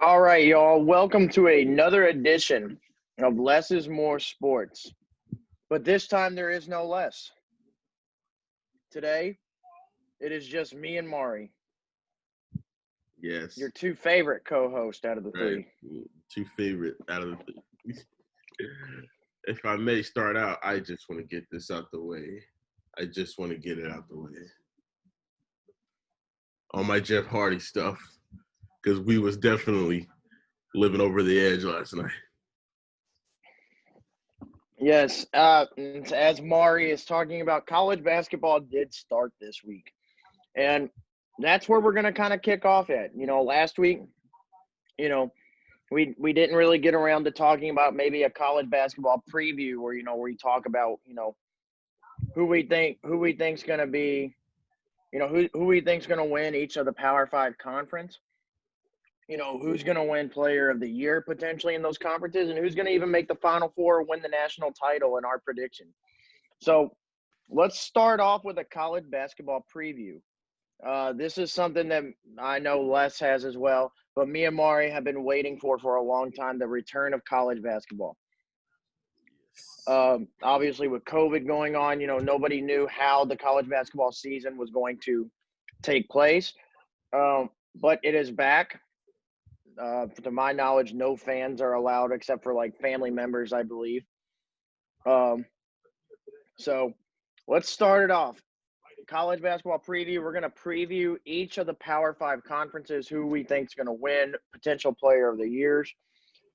All right, y'all. Welcome to another edition of Less is More Sports. But this time there is no less. Today, it is just me and Mari, Yes, your two favorite co-hosts out of the right. three. Two favorite out of the. If I may start out, I just want to get this out the way. I just want to get it out the way. On my Jeff Hardy stuff, because we was definitely living over the edge last night. Yes, as Mari is talking about, college basketball did start this week. And that's where we're going to kind of kick off at. Last week, you know, we didn't really get around to talking about maybe a college basketball preview where we talk about who we think's going to be who we think's going to win each of the Power 5 conference, who's going to win player of the year potentially in those conferences, and who's going to even make the Final Four or win the national title in our prediction. So let's start off with a college basketball preview. This is something that I know Les has as well, but me and Mari have been waiting for a long time, the return of college basketball. Obviously, with COVID going on, nobody knew how the college basketball season was going to take place, but it is back. To my knowledge, no fans are allowed except for like family members, I believe. So let's start it off. College basketball preview. We're going to preview each of the Power 5 conferences, who we think is going to win potential player of the years.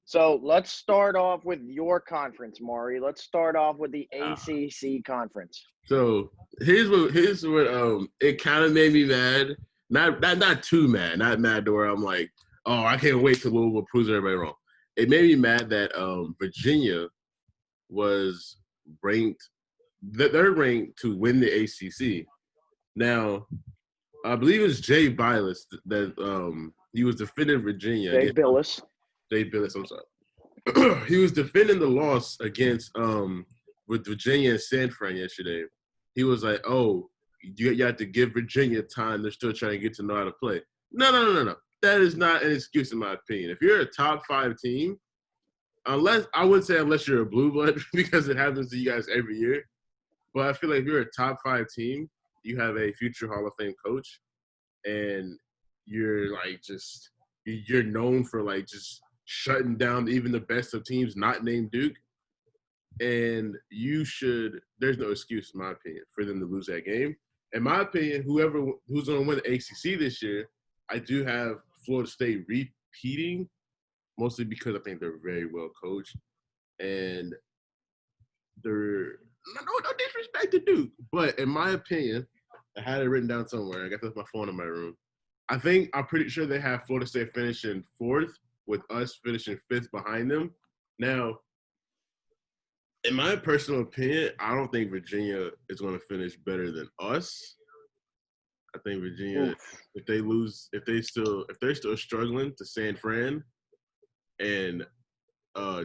So let's start off with your conference, Maury. Let's start off with the ACC conference. So here's what it kind of made me mad. Not too mad. Not mad to where I'm like, oh, I can't wait till Louisville proves everybody wrong. It made me mad that Virginia was ranked. They're ranked to win the ACC. Now, I believe it's Jay Bilas that he was defending Virginia. Jay Bilas. I'm sorry. He was defending the loss against with Virginia and San Fran yesterday. He was like, "Oh, you have to give Virginia time. They're still trying to get to know how to play." No. That is not an excuse in my opinion. If you're a top 5 team, unless you're a blue blood because it happens to you guys every year. But I feel like if you're a top 5 team, you have a future Hall of Fame coach, and you're known for like just shutting down even the best of teams not named Duke. And there's no excuse, in my opinion, for them to lose that game. In my opinion, who's going to win the ACC this year, I do have Florida State repeating, mostly because I think they're very well coached. And they're no disrespect to Duke, but in my opinion, I had it written down somewhere. I got my phone in my room. I'm pretty sure they have Florida State finishing 4th, with us finishing 5th behind them. Now, in my personal opinion, I don't think Virginia is going to finish better than us. I think Virginia, if they're still struggling to San Fran and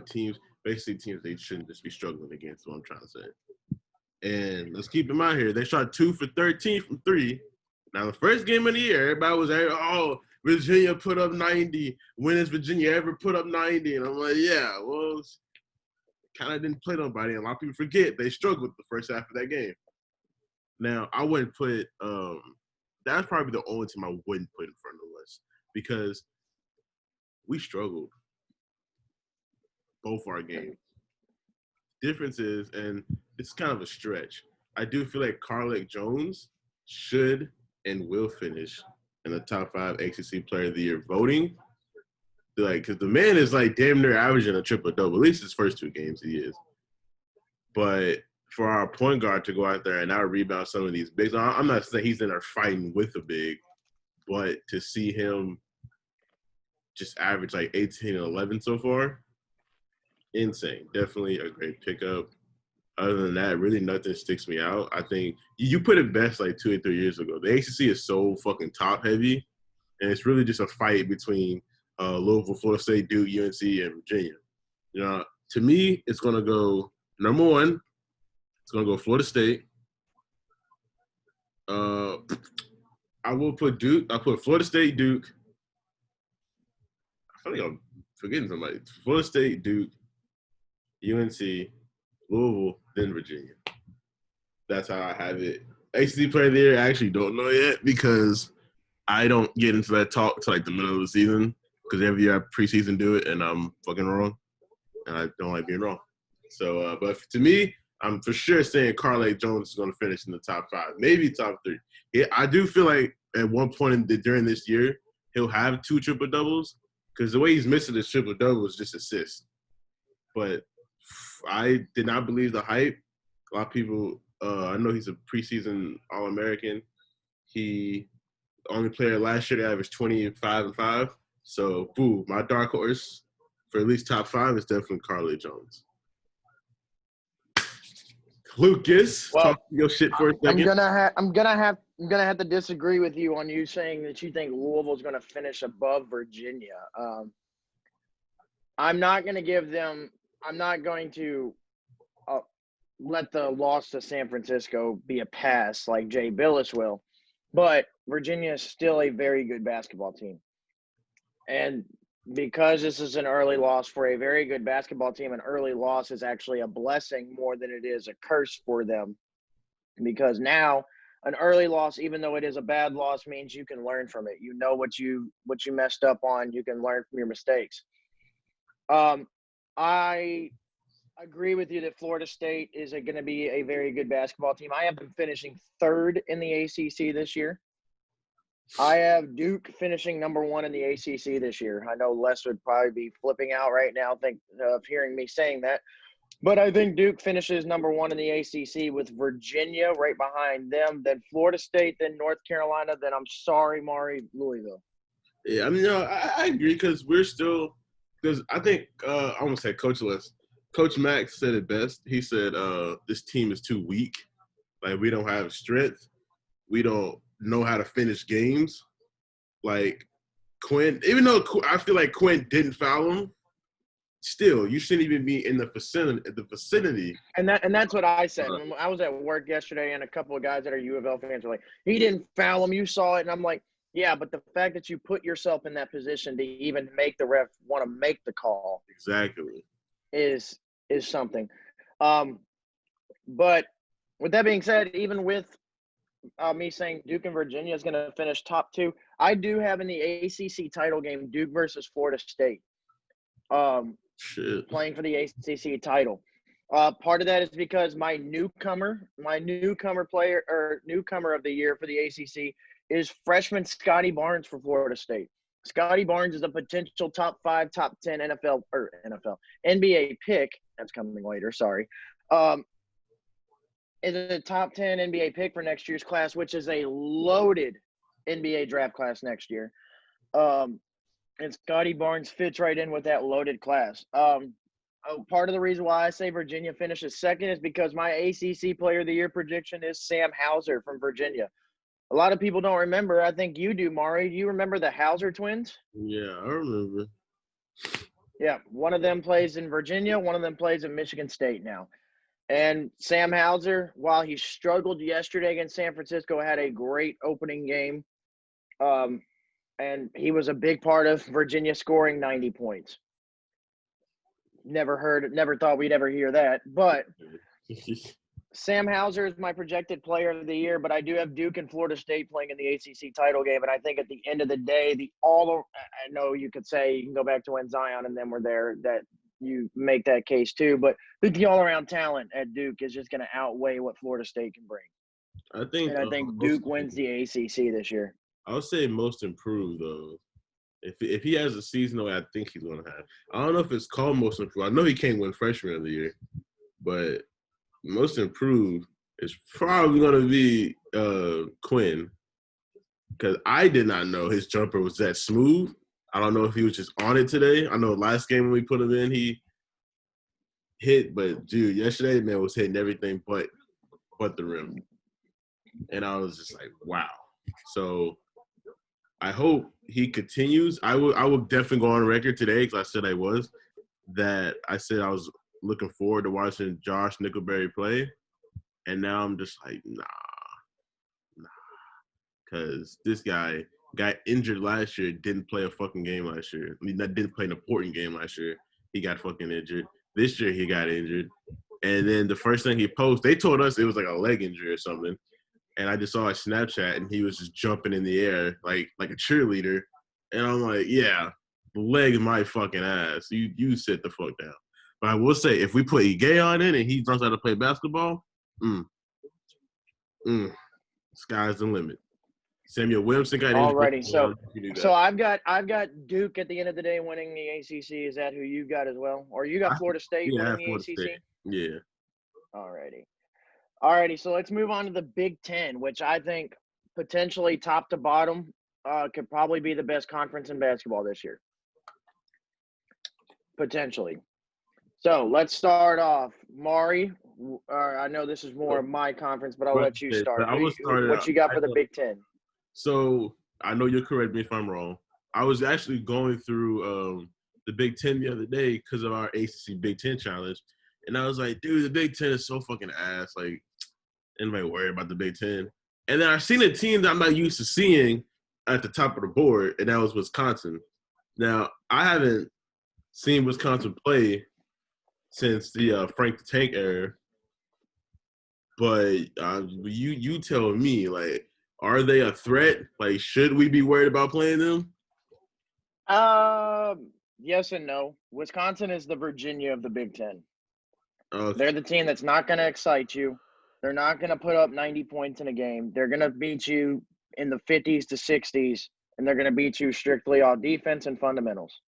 teams they shouldn't just be struggling against, what I'm trying to say. And let's keep in mind here, they shot 2 for 13 from 3. Now, the first game of the year, everybody was like, oh, Virginia put up 90. When has Virginia ever put up 90? And I'm like, yeah, well, kind of didn't play nobody. And a lot of people forget they struggled the first half of that game. Now, I wouldn't put that's probably the only team I wouldn't put in front of the list because we struggled both our games. Difference is, and it's kind of a stretch, I do feel like Carlick Jones should and will finish in the top 5 ACC Player of the Year voting. Because the man is like damn near averaging a triple-double. At least his first 2 games he is. But for our point guard to go out there and out rebound some of these bigs, I'm not saying he's in there fighting with a big, but to see him just average like 18 and 11 so far, insane. Definitely a great pickup. Other than that, really nothing sticks me out. I think you put it best like 2 or 3 years ago. The ACC is so fucking top heavy, and it's really just a fight between Louisville, Florida State, Duke, UNC, and Virginia. To me, it's going to go number 1. It's going to go Florida State. I will put Duke. I put Florida State, Duke. I think I'm forgetting somebody. Florida State, Duke, UNC, Louisville, then Virginia. That's how I have it. ACC player of the year, I actually don't know yet because I don't get into that talk till like the middle of the season because every year I preseason do it and I'm fucking wrong and I don't like being wrong. So, but to me, I'm for sure saying Carlake Jones is going to finish in the top 5, maybe top 3. Yeah, I do feel like at one point during this year he'll have 2 triple doubles because the way he's missing his triple double is just assists. But I did not believe the hype. A lot of people. I know he's a preseason All-American. He only player last year to average 25 and 5. So, boo, my dark horse for at least top 5 is definitely Carlake Jones. Lucas, talk your shit for a second. I'm gonna have to disagree with you on you saying that you think Louisville's gonna finish above Virginia. I'm not going to let the loss to San Francisco be a pass like Jay Billis will, but Virginia is still a very good basketball team. And because this is an early loss for a very good basketball team, an early loss is actually a blessing more than it is a curse for them. Because now an early loss, even though it is a bad loss, means you can learn from it. You know what you messed up on. You can learn from your mistakes. I agree with you that Florida State is going to be a very good basketball team. I have them finishing 3rd in the ACC this year. I have Duke finishing number 1 in the ACC this year. I know Les would probably be flipping out right now of hearing me saying that. But I think Duke finishes number 1 in the ACC with Virginia right behind them, then Florida State, then North Carolina, then I'm sorry, Mari, Louisville. Yeah, I mean, I agree because we're still – because I think I almost said Coach Les. Coach Max said it best. He said this team is too weak. Like, we don't have strength. We don't know how to finish games. Like, Quinn – even though I feel like Quinn didn't foul him, still, you shouldn't even be in the vicinity. And that's what I said. When I was at work yesterday and a couple of guys that are U of L fans were like, he didn't foul him. You saw it. And I'm like, yeah, but the fact that you put yourself in that position to even make the ref want to make the call exactly is something. But with that being said, even with me saying Duke and Virginia is going to finish top 2, I do have in the ACC title game Duke versus Florida State. Playing for the ACC title. Part of that is because my newcomer player or newcomer of the year for the ACC is freshman Scotty Barnes for Florida State. Scotty Barnes is a potential top 5, top 10 NBA pick. That's coming later. Sorry. Is a top 10 NBA pick for next year's class, which is a loaded NBA draft class next year. And Scotty Barnes fits right in with that loaded class. Part of the reason why I say Virginia finishes 2nd is because my ACC Player of the Year prediction is Sam Hauser from Virginia. A lot of people don't remember. I think you do, Mari. Do you remember the Hauser twins? Yeah, I remember. Yeah, one of them plays in Virginia. One of them plays in Michigan State now. And Sam Hauser, while he struggled yesterday against San Francisco, had a great opening game. And he was a big part of Virginia scoring 90 points. Never thought we'd ever hear that. But Sam Hauser is my projected player of the year, but I do have Duke and Florida State playing in the ACC title game. And I think at the end of the day, I know you could say you can go back to when Zion and them were there, that you make that case too. But I think the all-around talent at Duke is just going to outweigh what Florida State can bring. I think Duke wins the ACC this year. I would say most improved, though. If he has a season the way I think he's going to have. I don't know if it's called most improved. I know he can't win freshman of the year. But most improved is probably going to be Quinn. Because I did not know his jumper was that smooth. I don't know if he was just on it today. I know last game when we put him in, he hit. But, dude, yesterday, man, was hitting everything but the rim. And I was just like, wow. So I hope he continues. I will definitely go on record today because I said I was looking forward to watching Josh Nickelberry play. And now I'm just like, nah. Because this guy got injured last year, didn't play a fucking game last year. I mean, that didn't play an important game last year. He got fucking injured. This year he got injured. And then the first thing he posted, they told us it was like a leg injury or something. And I just saw a Snapchat and he was just jumping in the air like a cheerleader. And I'm like, yeah, leg my fucking ass. You sit the fuck down. But I will say, if we put Ige on in and he learns how to play basketball, sky's the limit. Samuel Williamson got injured. Alrighty, so I've got Duke at the end of the day winning the ACC. Is that who you got as well, or you got Florida State winning the ACC? State. Yeah. Alrighty. So let's move on to the Big Ten, which I think potentially top to bottom could probably be the best conference in basketball this year. Potentially. So let's start off. Mari, I know this is more of my conference, but I'll let you start. What you got for the Big Ten? So I know you'll correct me if I'm wrong. I was actually going through the Big Ten the other day because of our ACC Big Ten challenge. And I was like, dude, the Big Ten is so fucking ass. Like, anybody worry about the Big Ten? And then I seen a team that I'm not used to seeing at the top of the board, and that was Wisconsin. Now, I haven't seen Wisconsin play since the Frank the Tank era. But you tell me, like, are they a threat? Like, should we be worried about playing them? Yes and no. Wisconsin is the Virginia of the Big Ten. Okay. They're the team that's not going to excite you. They're not going to put up 90 points in a game. They're going to beat you in the 50s to 60s, and they're going to beat you strictly on defense and fundamentals.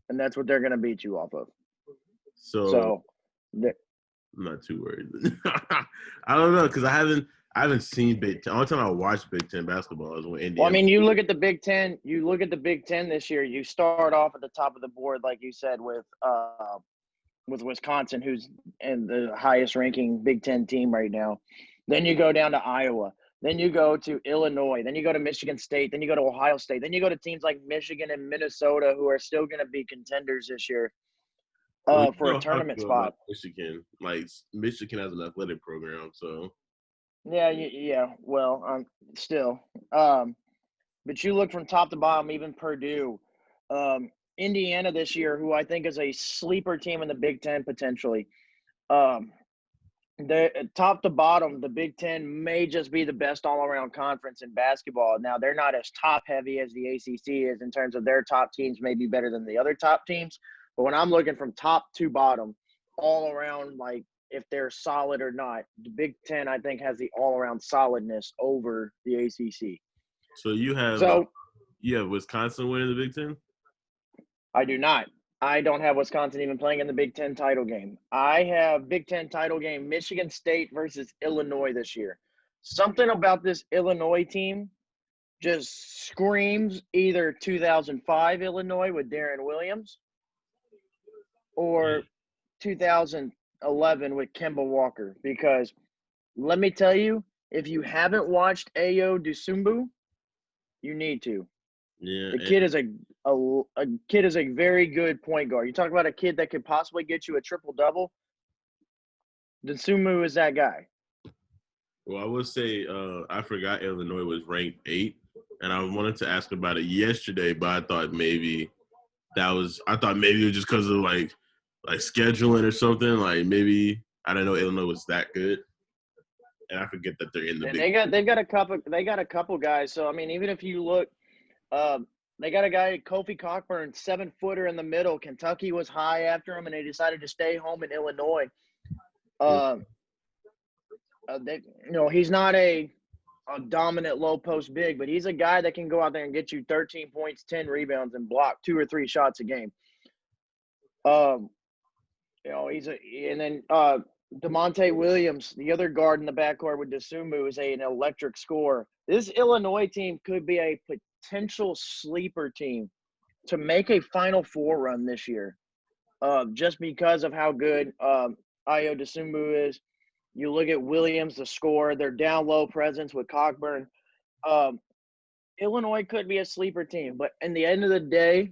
And that's what they're going to beat you off of. So I'm not too worried. I don't know, because I haven't seen Big Ten. The only time I watched Big Ten basketball is when Indiana. Well, I mean, you look at the Big Ten. You look at the Big Ten this year. You start off at the top of the board, like you said, with Wisconsin, who's in the highest ranking Big Ten team right now. Then you go down to Iowa. Then you go to Illinois. Then you go to Michigan State. Then you go to Ohio State. Then you go to teams like Michigan and Minnesota, who are still going to be contenders this year for a tournament spot. Michigan, like Michigan has an athletic program, so. Yeah. Well, still. But you look from top to bottom, even Purdue. Indiana this year, who I think is a sleeper team in the Big Ten potentially. The top to bottom, the Big Ten may just be the best all-around conference in basketball. Now, they're not as top-heavy as the ACC is in terms of their top teams may be better than the other top teams. But when I'm looking from top to bottom, all around, like if they're solid or not, the Big Ten, I think, has the all-around solidness over the ACC. So you have Wisconsin winning the Big Ten? I do not. I don't have Wisconsin even playing in the Big Ten title game. I have Big Ten title game Michigan State versus Illinois this year. Something about this Illinois team just screams either 2005 Illinois with Darren Williams or 2011 with Kemba Walker. Because let me tell you, if you haven't watched Ayo Dosunmu, you need to. Yeah, the kid is a very good point guard. You talk about a kid that could possibly get you a triple-double. Dosunmu is that guy. Well, I would say I forgot Illinois was ranked 8, and I wanted to ask about it yesterday, but I thought maybe it was just because of like scheduling or something. Like maybe I didn't know Illinois was that good, and I forget that they're in the big. They've got a couple guys. So I mean, even if you look. They got a guy, Kofi Cockburn, 7-footer in the middle. Kentucky was high after him, and they decided to stay home in Illinois. He's not a dominant low post big, but he's a guy that can go out there and get you 13 points, 10 rebounds, and block 2 or 3 shots a game. DeMonte Williams, the other guard in the backcourt with Dosunmu, is an electric scorer. This Illinois team could be a potential sleeper team to make a Final Four run this year, just because of how good Ayo Dosunmu is. You look at Williams, the scorer, their down low presence with Cockburn. Illinois could be a sleeper team, but in the end of the day,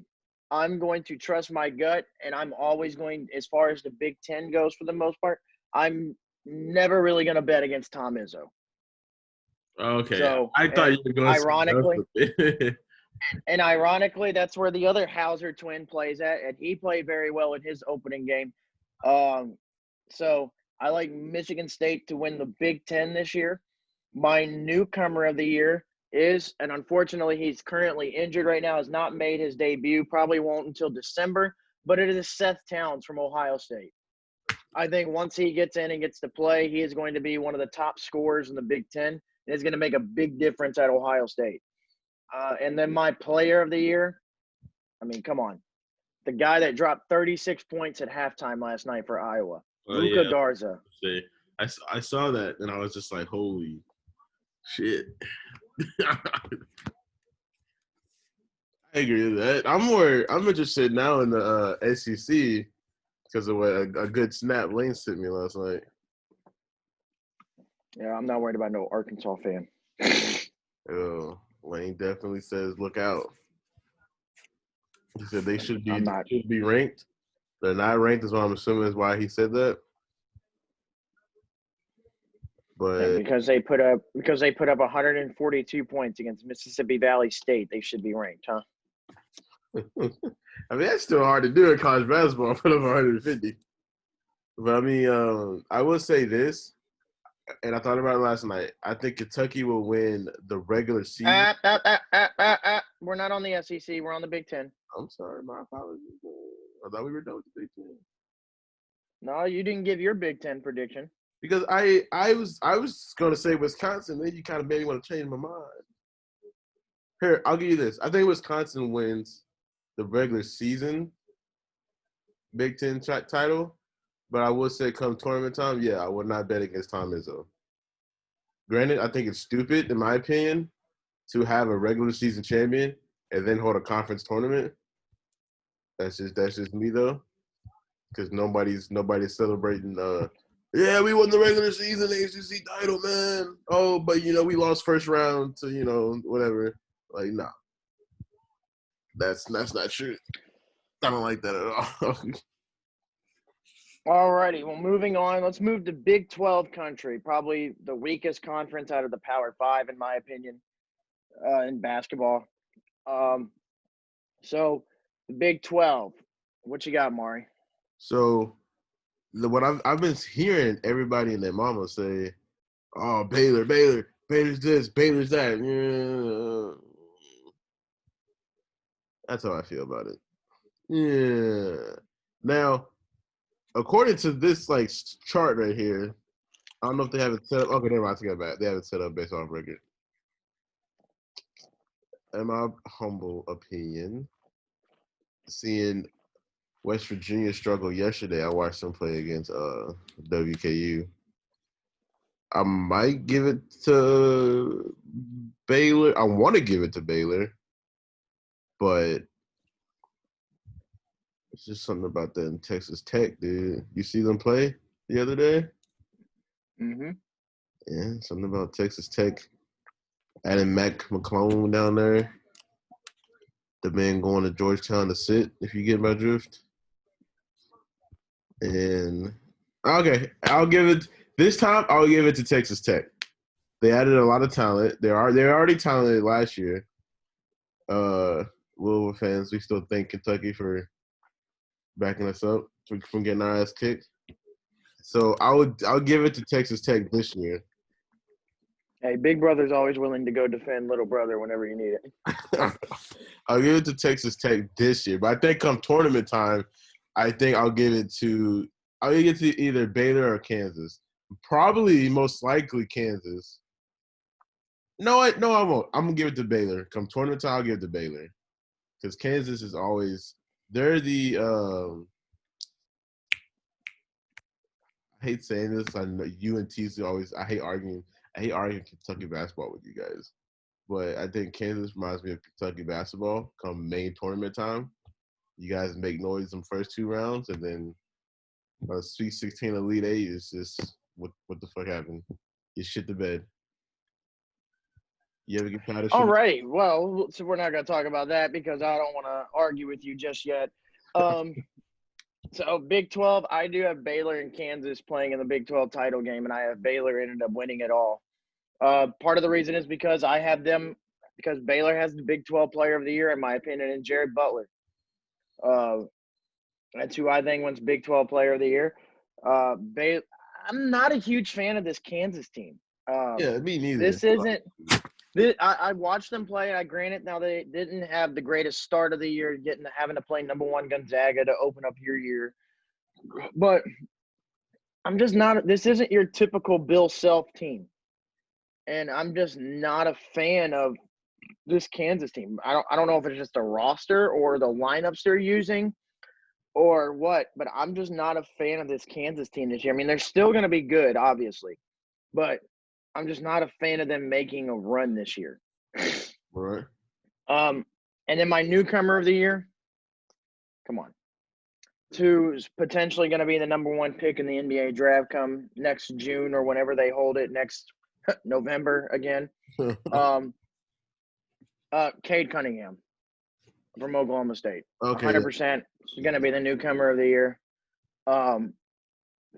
I'm going to trust my gut, and I'm always going, as far as the Big Ten goes for the most part, I'm never really going to bet against Tom Izzo. Okay, So, I thought you were going somewhere else ironically, with it. that's where the other Hauser twin plays at, and he played very well in his opening game. Um, so I like Michigan State to win the Big Ten this year. My newcomer of the year is, and unfortunately he's currently injured right now, has not made his debut, probably won't until December, but it is Seth Towns from Ohio State. I think once he gets in and gets to play, he is going to be one of the top scorers in the Big Ten, and is going to make a big difference at Ohio State. And then my player of the year, I mean, come on. The guy that dropped 36 points at halftime last night for Iowa, Oh Luka yeah, Garza. I saw that and I was just like, holy shit. I agree with that. I'm interested now in the SEC because of what a good snap Lane sent me last night. Yeah, I'm not worried about no Arkansas fan. Oh, Lane definitely says, "Look out." He said they should I'm not. be ranked. They're not ranked, is what I'm assuming is why he said that. And But because they put up 142 points against Mississippi Valley State, they should be ranked, huh? I mean, that's still hard to do in college basketball. Put up 150. But I mean, I will say this, and I thought about it last night. I think Kentucky will win the regular season. We're not on the SEC. We're on the Big Ten. I'm sorry, my apologies. I thought we were done with the Big Ten. No, you didn't give your Big Ten prediction. Because I was gonna say Wisconsin, then you kind of made me want to change my mind. Here, I'll give you this. I think Wisconsin wins the regular season Big Ten title, but I would say come tournament time, yeah, I would not bet against Tom Izzo. Granted, I think it's stupid, in my opinion, to have a regular season champion and then hold a conference tournament. That's just me though, because nobody's celebrating. Yeah, we won the regular season ACC title, man. Oh, but we lost first round to whatever. Like, nah, that's not true. I don't like that at all. All righty. Well, moving on. Let's move to Big 12 country, probably the weakest conference out of the Power Five, in my opinion, in basketball. So the Big 12. What you got, Mari? So, what I've been hearing everybody and their mama say, "Oh, Baylor's this, Baylor's that." Yeah. That's how I feel about it. Yeah. Now, according to this chart right here, I don't know if they have it set up. Okay, never mind. I take that back. They have it set up based off record. In my humble opinion, seeing West Virginia struggle yesterday, I watched them play against WKU. I might give it to Baylor. I want to give it to Baylor, but it's just something about that in Texas Tech, dude. You see them play the other day? Mm-hmm. Yeah, something about Texas Tech. Adding Mac McClone down there. The man going to Georgetown to sit, if you get my drift. And okay, I'll give it this time. I'll give it to Texas Tech. They added a lot of talent. They're already talented last year. Louisville fans, we still thank Kentucky for backing us up from getting our ass kicked. So I'll give it to Texas Tech this year. Hey, big brother's always willing to go defend little brother whenever you need it. I'll give it to Texas Tech this year, but I think come tournament time, I think I'll give it to either Baylor or Kansas. Probably most likely Kansas. No, I won't. I'm gonna give it to Baylor. Come tournament time, I'll give it to Baylor. Because Kansas is always they're the I hate saying this. I know UNT's always I hate arguing Kentucky basketball with you guys. But I think Kansas reminds me of Kentucky basketball come main tournament time. You guys make noise in the first two rounds, and then Sweet 16 Elite Eight is just what the fuck happened? You shit the bed. You ever get tired of shit? All right. Well, so we're not going to talk about that because I don't want to argue with you just yet. So Big 12, I do have Baylor and Kansas playing in the Big 12 title game, and I have Baylor ended up winning it all. Part of the reason is because I have them because Baylor has the Big 12 Player of the Year, in my opinion, and Jared Butler. That's who I think wins Big 12 Player of the Year. I'm not a huge fan of this Kansas team. Yeah, me neither. This isn't – I watched them play. I granted now they didn't have the greatest start of the year, having to play number 1 Gonzaga to open up your year. But I'm just not – this isn't your typical Bill Self team. And I'm just not a fan of this Kansas team. I don't know if it's just the roster or the lineups they're using or what, but I'm just not a fan of this Kansas team this year. I mean, they're still going to be good, obviously, but I'm just not a fan of them making a run this year. Right. And then my newcomer of the year, come on, who's potentially going to be the number 1 pick in the NBA draft come next June or whenever they hold it next November again. Cade Cunningham from Oklahoma State. Okay. 100% is going to be the newcomer of the year.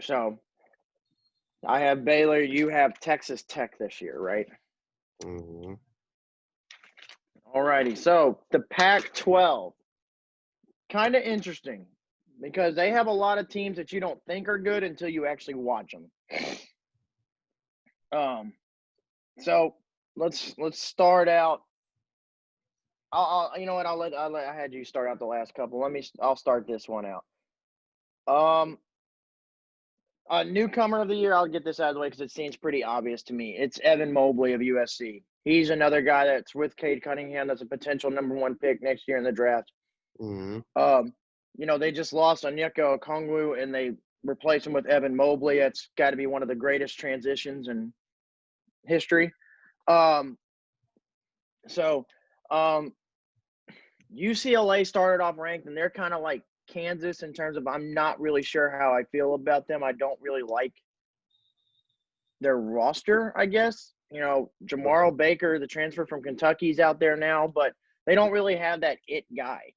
So I have Baylor. You have Texas Tech this year, right? Mm-hmm. All righty. So the Pac-12, kind of interesting because they have a lot of teams that you don't think are good until you actually watch them. So let's start out. You know what? I had you start out the last couple. I'll start this one out. Newcomer of the year, I'll get this out of the way because it seems pretty obvious to me. It's Evan Mobley of USC. He's another guy that's with Cade Cunningham that's a potential number 1 pick next year in the draft. Mm-hmm. They just lost Onyeka Okongwu and they replaced him with Evan Mobley. That's got to be one of the greatest transitions in history. UCLA started off ranked, and they're kind of like Kansas in terms of I'm not really sure how I feel about them. I don't really like their roster, I guess. Jamar Baker, the transfer from Kentucky, is out there now, but they don't really have that it guy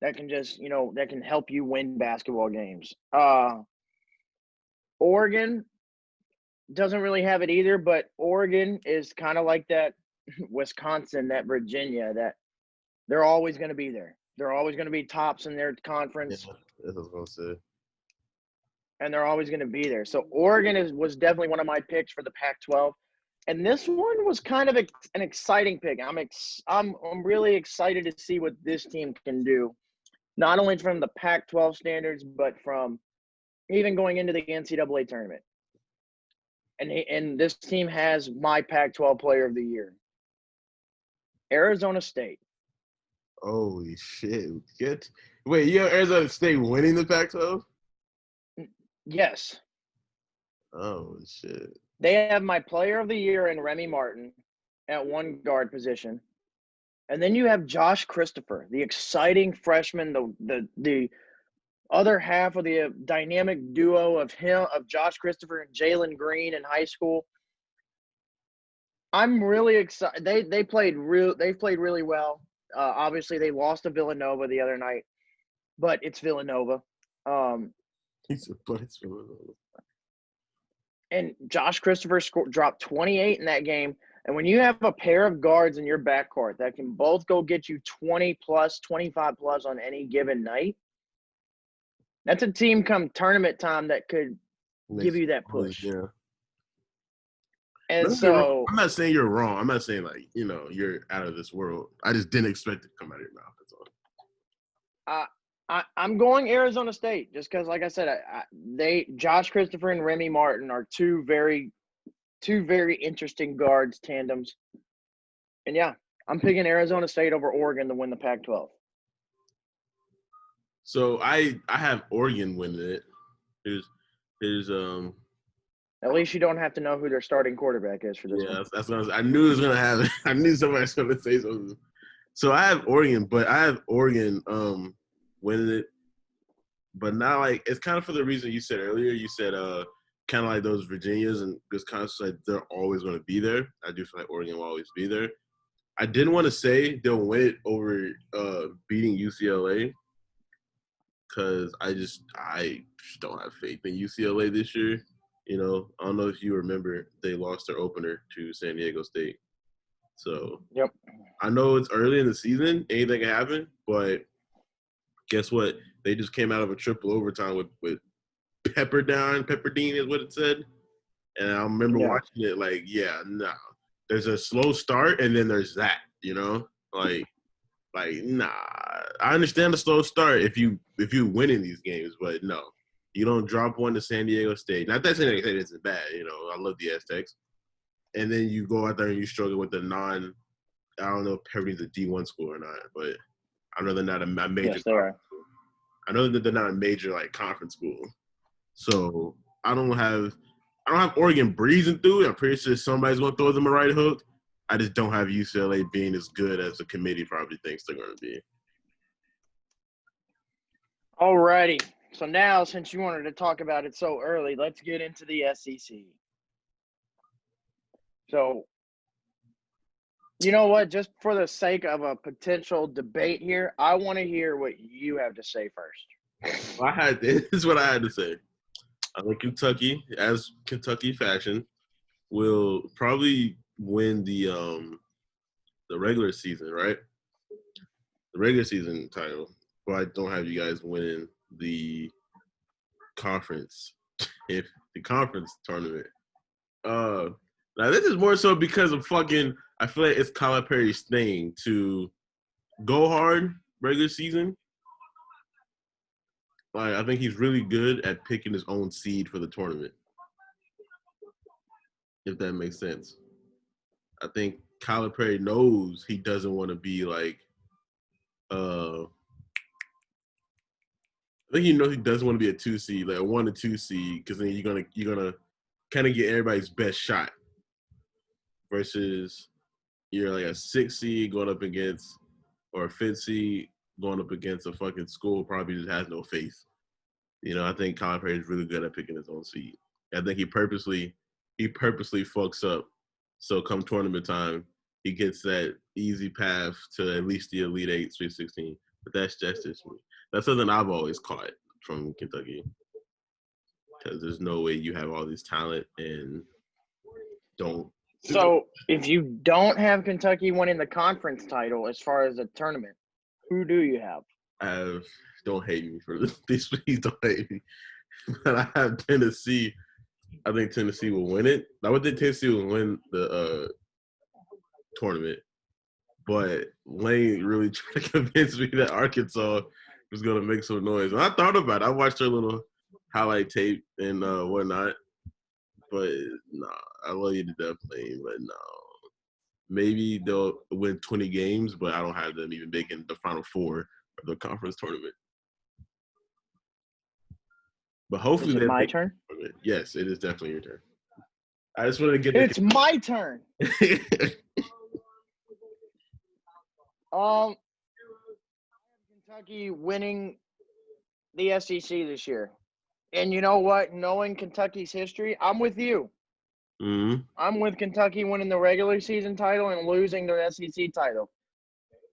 that can just, that can help you win basketball games. Oregon doesn't really have it either, but Oregon is kind of like that Wisconsin, that Virginia, that they're always going to be there. They're always going to be tops in their conference. Yeah, that's what I was going to say. And they're always going to be there. So Oregon was definitely one of my picks for the Pac-12. And this one was kind of an exciting pick. I'm really excited to see what this team can do, not only from the Pac-12 standards, but from even going into the NCAA tournament. And this team has my Pac-12 Player of the Year, Arizona State. Holy shit! Wait, you have Arizona State winning the Pac-12? Yes. Oh shit! They have my Player of the Year in Remy Martin at 1 guard position. And then you have Josh Christopher, the exciting freshman, the other half of the dynamic duo of Josh Christopher and Jalen Green in high school. I'm really excited. They played really well. Obviously, they lost to Villanova the other night, but it's Villanova. But it's Villanova. And Josh Christopher dropped 28 in that game. And when you have a pair of guards in your backcourt that can both go get you 20 plus, 25 plus on any given night, that's a team come tournament time that could give you that push. Yeah. And so I'm not saying you're wrong. I'm not saying you're out of this world. I just didn't expect it to come out of your mouth. That's all. I'm going Arizona State just because, like I said, Josh Christopher and Remy Martin are two very interesting guards tandems. And yeah, I'm picking Arizona State over Oregon to win the Pac-12. So I have Oregon winning it. Here's At least you don't have to know who their starting quarterback is for this one. Yeah, that's what I knew it was gonna happen. I knew somebody was gonna say something. So I have Oregon, but I have Oregon winning it. But not like it's kind of for the reason you said earlier. You said kind of like those Virginias and Wisconsin, like they're always going to be there. I do feel like Oregon will always be there. I didn't want to say they'll win it over beating UCLA because I just don't have faith in UCLA this year. You know, I don't know if you remember, they lost their opener to San Diego State. So Yep. I know it's early in the season, anything can happen, but guess what? They just came out of a triple overtime with Pepperdine is what it said. And I remember Yeah. watching it like, yeah, no. There's a slow start and then there's that, you know? Like, nah. I understand the slow start if you win in these games, but no. You don't drop one to San Diego State. Not that San Diego State isn't bad, you know. I love the Aztecs. And then you go out there and you struggle with the I don't know if Pepperdine's a D1 school or not, but I know they're not a major Yes, they are. I know that they're not a major like conference school. So I don't have Oregon breezing through it. I'm pretty sure somebody's gonna throw them a right hook. I just don't have UCLA being as good as the committee probably thinks they're gonna be. Alrighty. So now, since you wanted to talk about it so early, let's get into the SEC. So, you know what? Just for the sake of a potential debate here, I want to hear what you have to say first. This is what I had to say. I think Kentucky, as Kentucky fashion, will probably win the regular season, right? The regular season title. But I don't have you guys winning the conference if the conference tournament. Now this is more so because of I feel like it's Calipari's thing to go hard regular season. Like I think he's really good at picking his own seed for the tournament. If that makes sense. I think Calipari knows he doesn't want to be like I think he knows he doesn't want to be a 2 seed, like a 1 to 2 seed, because then you're gonna kind of get everybody's best shot. Versus you're like a 6 seed going up against, or a 5th seed going up against a fucking school probably just has no faith. You know, I think Calipari is really good at picking his own seed. I think he purposely fucks up. So come tournament time, he gets that easy path to at least the Elite Eight, Sweet 16. But that's just me. That's something I've always caught from Kentucky. Because there's no way you have all this talent and don't. So, if you don't have Kentucky winning the conference title as far as the tournament, who do you have? Don't hate me for this. Please don't hate me. But I have Tennessee. I think Tennessee will win it. I would think Tennessee will win the tournament. But Lane really tried to convince me that Arkansas was going to make some noise. And I thought about it. I watched their little highlight tape and whatnot. But nah, I love you to death, Lane. But no. Maybe they'll win 20 games, but I don't have them even making the Final Four of the conference tournament. But hopefully, is it my turn? Yes, it is definitely your turn. I just wanted to get. It's my turn. Kentucky winning the SEC this year, and you know what? Knowing Kentucky's history, I'm with you. Mm-hmm. I'm with Kentucky winning the regular season title and losing their SEC title.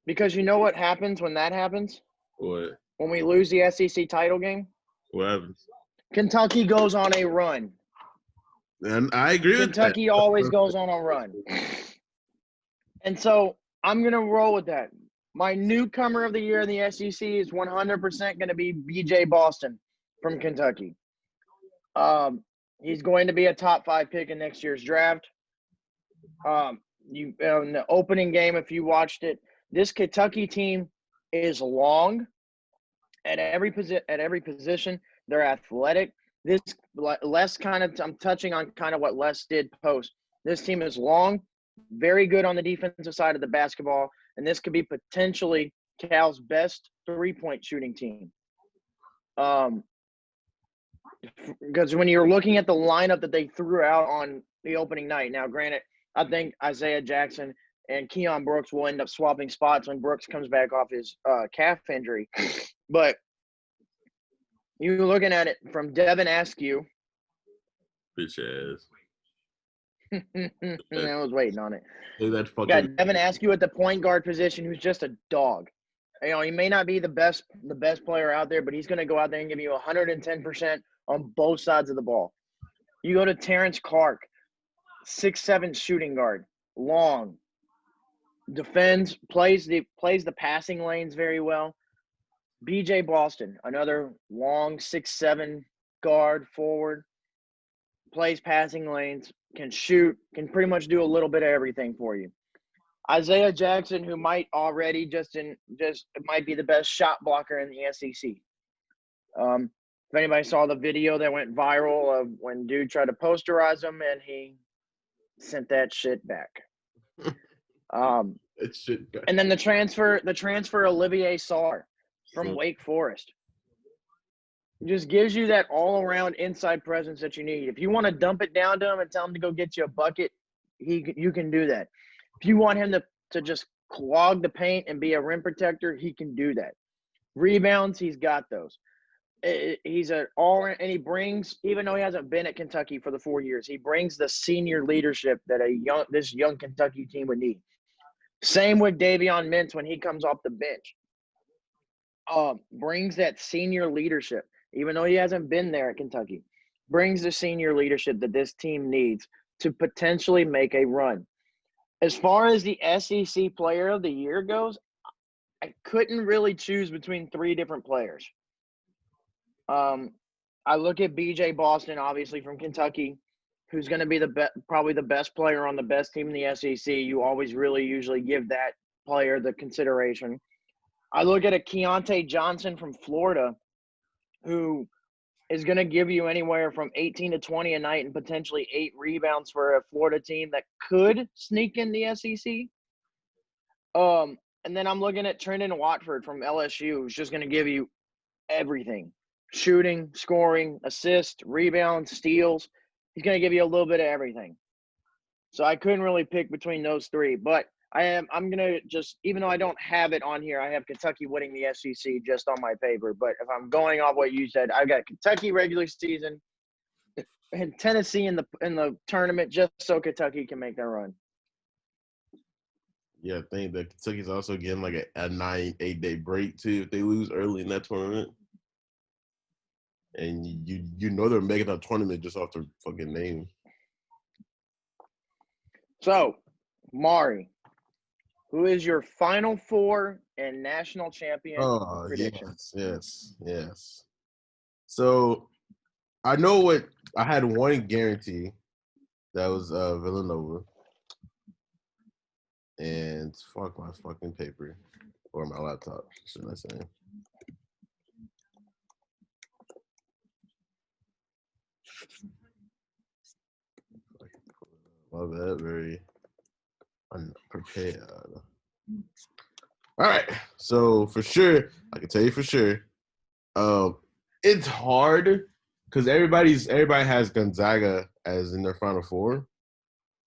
Because you know what happens when that happens? What? When we lose the SEC title game? What happens? Kentucky goes on a run. And I agree with that. Kentucky always goes on a run. And so I'm going to roll with that. My newcomer of the year in the SEC is 100% going to be BJ Boston from Kentucky. He's going to be a top 5 pick in next year's draft. In the opening game, if you watched it, this Kentucky team is long at every position. They're athletic. This Les I'm touching on kind of what Les did post. This team is long, very good on the defensive side of the basketball, and this could be potentially Cal's best 3-point shooting team. Because when you're looking at the lineup that they threw out on the opening night, now granted, I think Isaiah Jackson and Keon Brooks will end up swapping spots when Brooks comes back off his calf injury. But you're looking at it from Devin Askew. Bitch ass. I was waiting on it. That fucking got Devin Askew at the point guard position, who's just a dog. You know, he may not be the best player out there, but he's going to go out there and give you 110% on both sides of the ball. You go to Terrence Clark, 6'7" shooting guard, long, defends, plays the passing lanes very well. B.J. Boston, another long 6'7" guard forward, plays passing lanes, can shoot, can pretty much do a little bit of everything for you. Isaiah Jackson, who might already might be the best shot blocker in the SEC. If anybody saw the video that went viral of when dude tried to posterize him and he sent that shit back. That shit back. And then the transfer Olivier Sarr from Wake Forest. It just gives you that all-around inside presence that you need. If you want to dump it down to him and tell him to go get you a bucket, you can do that. If you want him to just clog the paint and be a rim protector, he can do that. Rebounds, he's got those. He's an all-around, and he brings, even though he hasn't been at Kentucky for the 4 years, he brings the senior leadership that this young Kentucky team would need. Same with Davion Mintz when he comes off the bench. Brings that senior leadership, even though he hasn't been there at Kentucky. Brings the senior leadership that this team needs to potentially make a run. As far as the SEC Player of the Year goes, I couldn't really choose between three different players. I look at B.J. Boston, obviously from Kentucky, who's going to be probably the best player on the best team in the SEC. You always really usually give that player the consideration. I look at a Keontae Johnson from Florida, who is going to give you anywhere from 18 to 20 a night and potentially 8 rebounds for a Florida team that could sneak in the SEC. And then I'm looking at Trendon Watford from LSU, who's just going to give you everything. Shooting, scoring, assist, rebounds, steals. He's going to give you a little bit of everything. So I couldn't really pick between those three. But I'm going to just, even though I don't have it on here, I have Kentucky winning the SEC just on my paper. But if I'm going off what you said, I've got Kentucky regular season and Tennessee in the tournament just so Kentucky can make their run. Yeah, I think that Kentucky's also getting like a 9-8 day break too if they lose early in that tournament. And you know they're making a tournament just off their fucking name. So, Mari, who is your Final Four and national champion prediction? Yes. So, I know I had one guarantee. That was Villanova. And fuck my fucking paper. Or my laptop, should I say. My bad, very unprepared. All right, so for sure, I can tell you for sure, it's hard because everybody has Gonzaga as in their Final Four,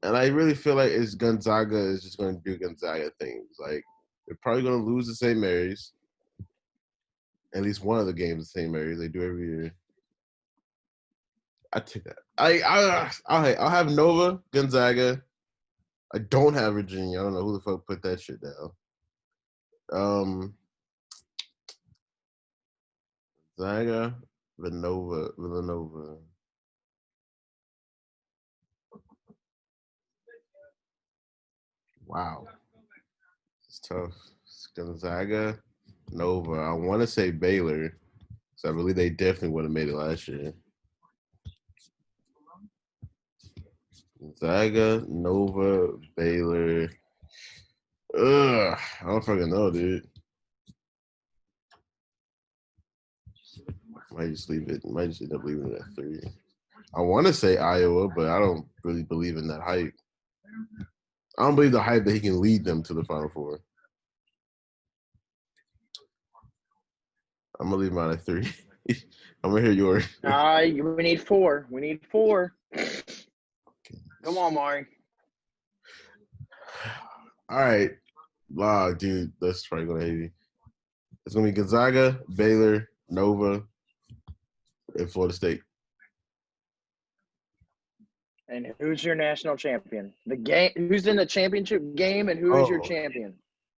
and I really feel like Gonzaga is just going to do Gonzaga things. Like they're probably going to lose to St. Mary's, at least one of the games at St. Mary's. They do every year. I take that. I'll have Nova, Gonzaga. I don't have Virginia. I don't know who the fuck put that shit down. Gonzaga, Villanova. Wow. It's tough. It's Gonzaga, Nova. I want to say Baylor, because I believe they definitely would have made it last year. Gonzaga, Nova, Baylor. I don't fucking know, dude. Might just leave it. Might just end up leaving it at 3. I want to say Iowa, but I don't really believe in that hype. I don't believe the hype that he can lead them to the Final Four. I'm gonna leave mine at 3. I'm gonna hear yours. We need 4. We need 4. Come on, Mari. All right. Wow, dude, that's probably gonna hate me. It's gonna be Gonzaga, Baylor, Nova, and Florida State. And who's your national champion? Who's in the championship game, and who is your champion?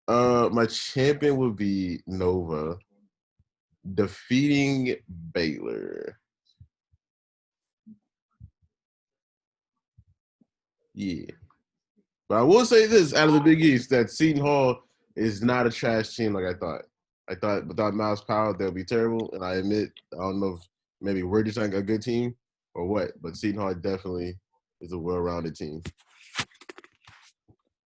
My champion would be Nova, defeating Baylor. Yeah. But I will say this, out of the Big East, that Seton Hall is not a trash team like I thought. I thought without Miles Powell, they'll be terrible. And I admit, I don't know if maybe we're just like a good team or what, but Seton Hall definitely is a well-rounded team.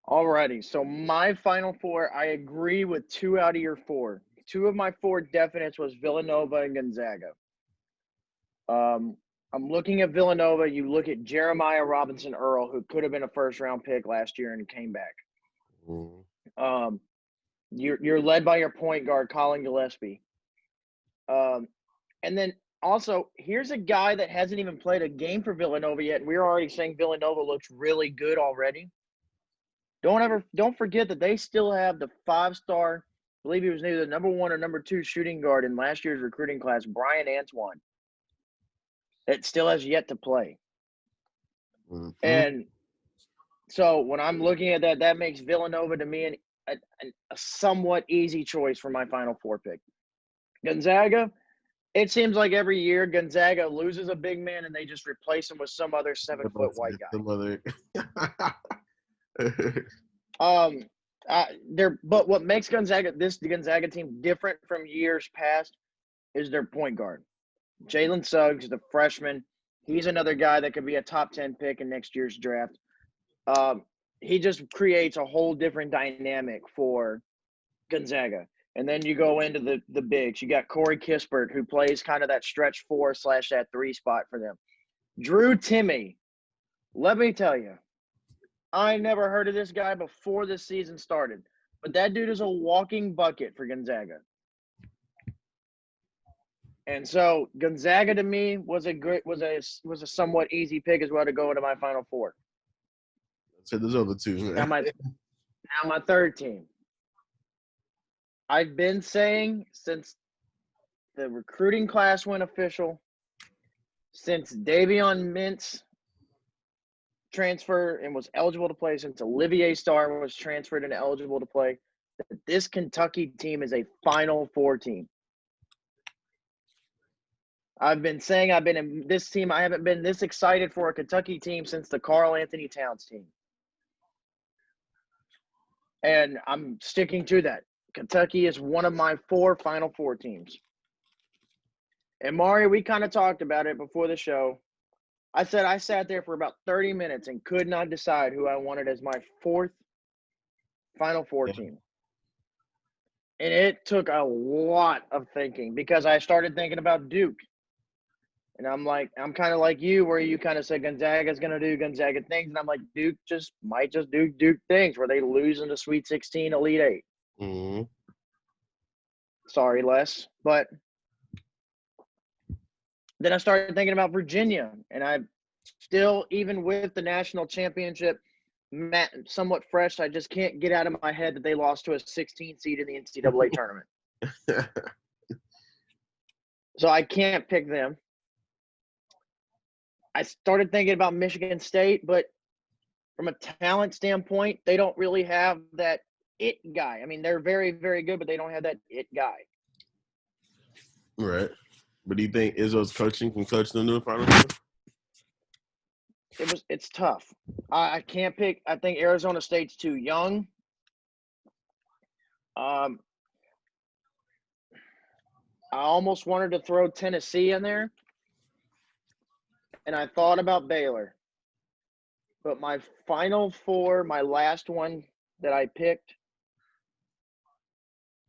Alrighty, so my final four, I agree with 2 out of your 4. 2 of my 4 definites was Villanova and Gonzaga. I'm looking at Villanova. You look at Jeremiah Robinson Earl, who could have been a first-round pick last year and came back. Mm-hmm. You're led by your point guard, Colin Gillespie. And then also, here's a guy that hasn't even played a game for Villanova yet, and we're already saying Villanova looks really good already. Don't forget that they still have the 5-star, I believe he was either the number 1 or number 2 shooting guard in last year's recruiting class, Brian Antoine. That still has yet to play. Mm-hmm. And so when I'm looking at that, that makes Villanova to me a somewhat easy choice for my Final Four pick. Gonzaga, it seems like every year Gonzaga loses a big man and they just replace him with some other 7-foot white guy. But what makes the Gonzaga team different from years past is their point guard. Jalen Suggs, the freshman, he's another guy that could be a top 10 pick in next year's draft. He just creates a whole different dynamic for Gonzaga. And then you go into the bigs. You got Corey Kispert, who plays kind of that stretch 4 / that 3 spot for them. Drew Timme, let me tell you, I never heard of this guy before the season started, but that dude is a walking bucket for Gonzaga. And so Gonzaga to me was a somewhat easy pick as well to go into my Final Four. So there's other 2. Now my third team. I've been saying since the recruiting class went official, since Davion Mintz transferred and was eligible to play, since Olivier Starr was transferred and eligible to play, that this Kentucky team is a Final Four team. I've been saying I've been in this team. I haven't been this excited for a Kentucky team since the Karl Anthony Towns team. And I'm sticking to that. Kentucky is one of my 4 Final Four teams. And Mari, we kind of talked about it before the show. I said I sat there for about 30 minutes and could not decide who I wanted as my 4th Final Four team. And it took a lot of thinking because I started thinking about Duke. And I'm kind of like you, where you kind of said Gonzaga's going to do Gonzaga things. And I'm like, Duke might just do Duke things where they lose in the Sweet 16, Elite 8. Mm-hmm. Sorry, Les. But then I started thinking about Virginia. And I still, even with the national championship somewhat fresh, I just can't get out of my head that they lost to a 16 seed in the NCAA tournament. So I can't pick them. I started thinking about Michigan State, but from a talent standpoint, they don't really have that it guy. I mean, they're very, very good, but they don't have that it guy. Right. But do you think Izzo's coaching can coach them to the Final Four? It's tough. I can't pick. I think Arizona State's too young. I almost wanted to throw Tennessee in there. And I thought about Baylor. But my Final Four, my last one that I picked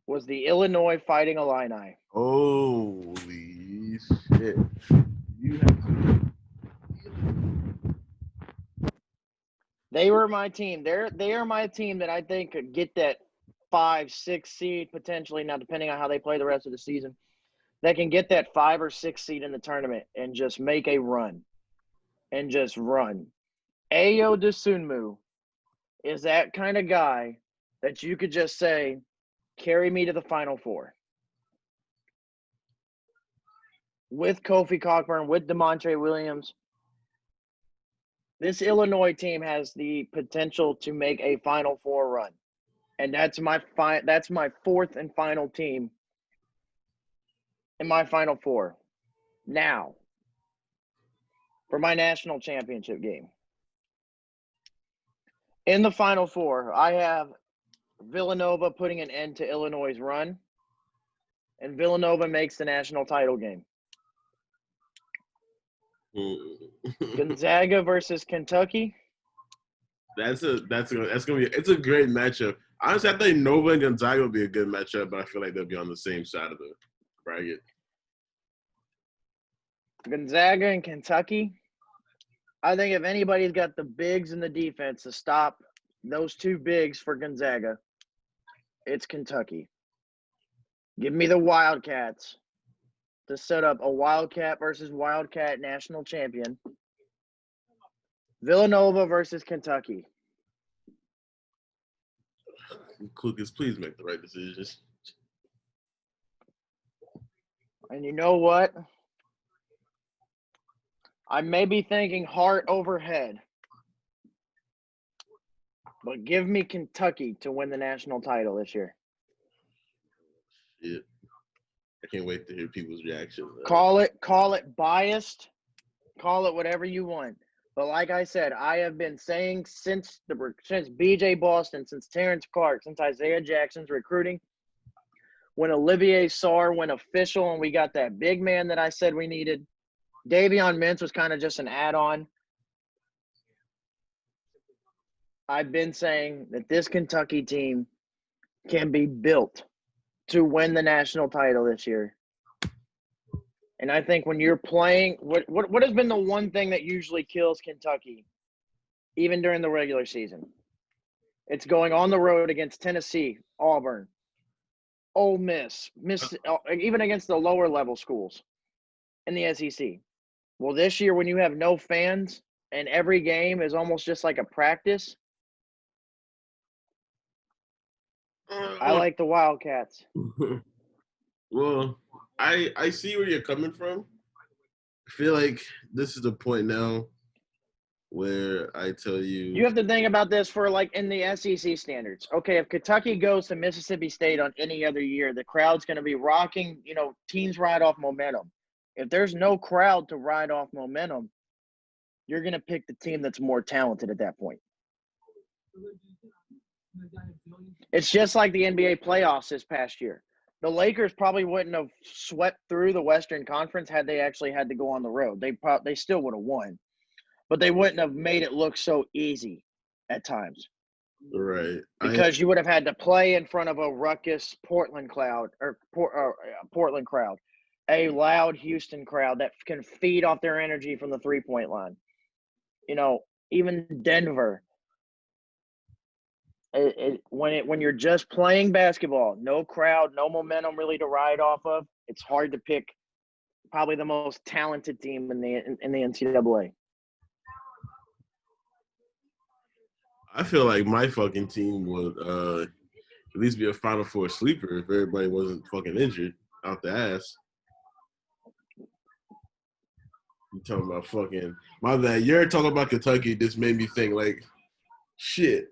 was the Illinois Fighting Illini. Holy shit. You have to. They were my team. They are my team that I think could get that 5, 6 seed potentially, now depending on how they play the rest of the season, that can get that 5 or 6 seed in the tournament and just make a run. And just run. Ayo Dosunmu is that kind of guy that you could just say, carry me to the Final Four. With Kofi Cockburn, with DeMontre Williams, this Illinois team has the potential to make a Final Four run. And that's my 4th and final team in my Final Four. Now, for my national championship game. In the Final Four, I have Villanova putting an end to Illinois' run, and Villanova makes the national title game. Gonzaga versus Kentucky. That's gonna be it's a great matchup. Honestly, I think Nova and Gonzaga would be a good matchup, but I feel like they'll be on the same side of the bracket. Gonzaga and Kentucky. I think if anybody's got the bigs and the defense to stop those two bigs for Gonzaga, it's Kentucky. Give me the Wildcats to set up a Wildcat versus Wildcat national champion. Villanova versus Kentucky. Klucas, please make the right decisions. And you know what? I may be thinking heart over head, but give me Kentucky to win the national title this year. Shit. I can't wait to hear people's reactions. Call it biased, call it whatever you want. But like I said, I have been saying since BJ Boston, since Terrence Clark, since Isaiah Jackson's recruiting, when Olivier Sarr went official and we got that big man that I said we needed, Davion Mintz was kind of just an add-on. I've been saying that this Kentucky team can be built to win the national title this year. And I think when you're playing, what has been the one thing that usually kills Kentucky, even during the regular season? It's going on the road against Tennessee, Auburn, Ole Miss, even against the lower level schools in the SEC. Well, this year when you have no fans and every game is almost just like a practice, I like the Wildcats. Well, I see where you're coming from. I feel like this is the point now where I tell you. You have to think about this for like in the SEC standards. Okay, if Kentucky goes to Mississippi State on any other year, the crowd's going to be rocking. You know, teams ride off momentum. If there's no crowd to ride off momentum, you're going to pick the team that's more talented at that point. It's just like the NBA playoffs this past year. The Lakers probably wouldn't have swept through the Western Conference had they actually had to go on the road. They still would have won, but they wouldn't have made it look so easy at times. Right. Because you would have had to play in front of a ruckus Portland crowd, a loud Houston crowd that can feed off their energy from the three-point line. You know, even Denver. When you're just playing basketball, no crowd, no momentum really to ride off of, it's hard to pick probably the most talented team in the NCAA. I feel like my fucking team would at least be a Final Four sleeper if everybody wasn't fucking injured out the ass. You talking about fucking my bad. You're talking about Kentucky. This made me think like, shit.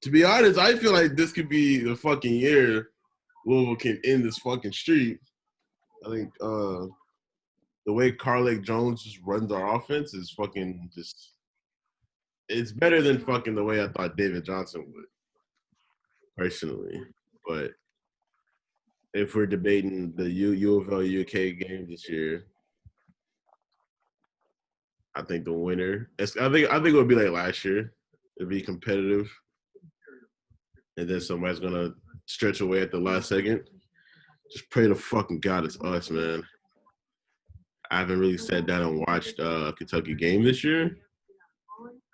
To be honest, I feel like this could be the fucking year Louisville can end this fucking streak. I think the way Carl Jones just runs our offense is fucking just – it's better than fucking the way I thought David Johnson would, personally. But if we're debating the U of L UK game this year, I think the winner – I think it would be like last year. It'd be competitive. And then somebody's going to stretch away at the last second. Just pray to fucking God it's us, man. I haven't really sat down and watched a Kentucky game this year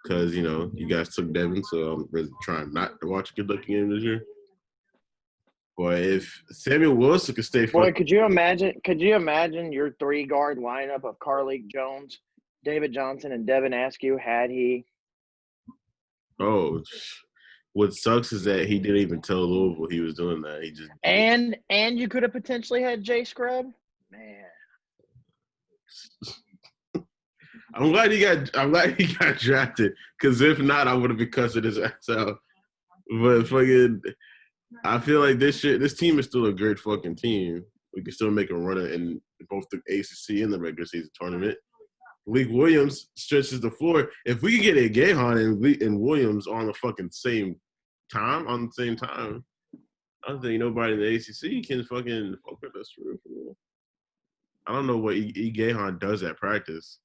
because, you know, you guys took Devin, so I'm really trying not to watch a Kentucky game this year. But if Samuel Wilson could stay Boy, could you imagine your three-guard lineup of Carlik Jones, David Johnson, and Devin Askew had he – Oh, what sucks is that he didn't even tell Louisville he was doing that. He just and you could have potentially had Jay Scrub. Man, I'm glad he got drafted. Because if not, I would have been cussing his ass out. But fucking, I feel like this team is still a great fucking team. We can still make a run in both the ACC and the regular season tournament. Malik Williams stretches the floor. If we could get a Gahan and Williams on the same time, I don't think nobody in the ACC can fucking fuck with us for real. I don't know what Gahan does at practice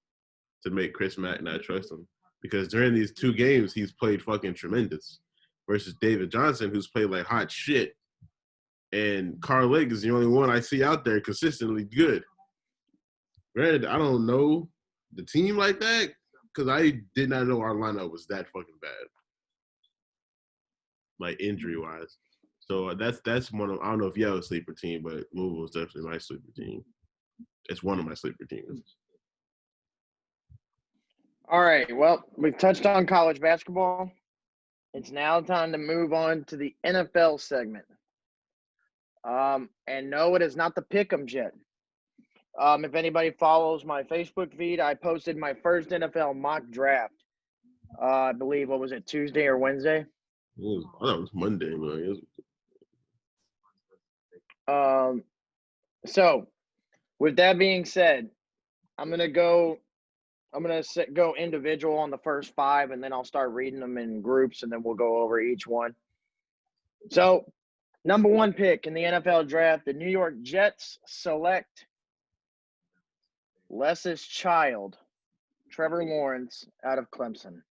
to make Chris Mack not trust him. Because during these 2 games, he's played fucking tremendous versus David Johnson, who's played like hot shit. And Carl Lake is the only one I see out there consistently good. Granted, I don't know the team like that because I did not know our lineup was that fucking bad, like injury-wise. So that's one of – I don't know if you have a sleeper team, but Louisville is definitely my sleeper team. It's one of my sleeper teams. All right. Well, we've touched on college basketball. It's now time to move on to the NFL segment. And no, it is not the Pick Ems yet. If anybody follows my Facebook feed, I posted my first NFL mock draft. I believe, what was it, Tuesday or Wednesday? I thought it was Monday, man. So, with that being said, I'm gonna go individual on the first 5, and then I'll start reading them in groups, and then we'll go over each one. So, number 1 pick in the NFL draft, the New York Jets select Les's child, Trevor Lawrence, out of Clemson.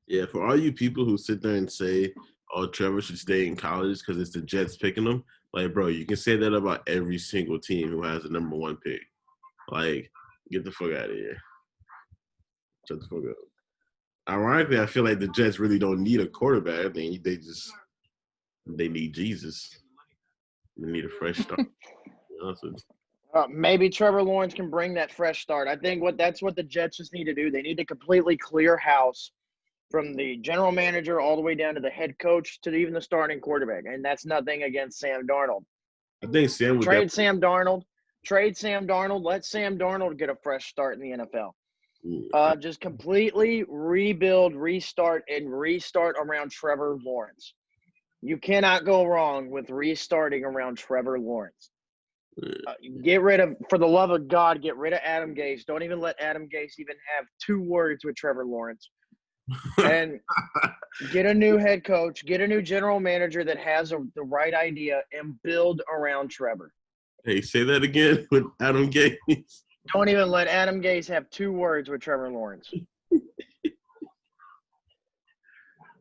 Yeah, for all you people who sit there and say, oh, Trevor should stay in college because it's the Jets picking him, like, bro, you can say that about every single team who has a number 1 pick. Like, get the fuck out of here. Shut the fuck up. Ironically, I feel like the Jets really don't need a quarterback. I think they need Jesus. They need a fresh start. Maybe Trevor Lawrence can bring that fresh start. I think that's what the Jets just need to do. They need to completely clear house from the general manager all the way down to the head coach to even the starting quarterback. And that's nothing against Sam Darnold. I think Sam would trade Sam Darnold. Let Sam Darnold get a fresh start in the NFL. Just completely rebuild, restart around Trevor Lawrence. You cannot go wrong with restarting around Trevor Lawrence. For the love of God, get rid of Adam Gase. Don't even let Adam Gase even have 2 words with Trevor Lawrence. And get a new head coach, get a new general manager that has the right idea, and build around Trevor. Hey, say that again with Adam Gase. Don't even let Adam Gase have 2 words with Trevor Lawrence.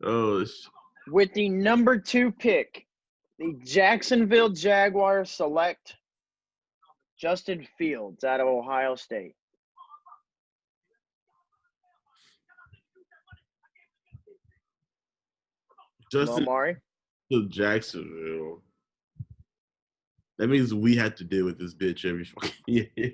Oh, with the number 2 pick, the Jacksonville Jaguars select Justin Fields out of Ohio State. Justin Mari? to Jacksonville. That means we have to deal with this bitch every fucking year.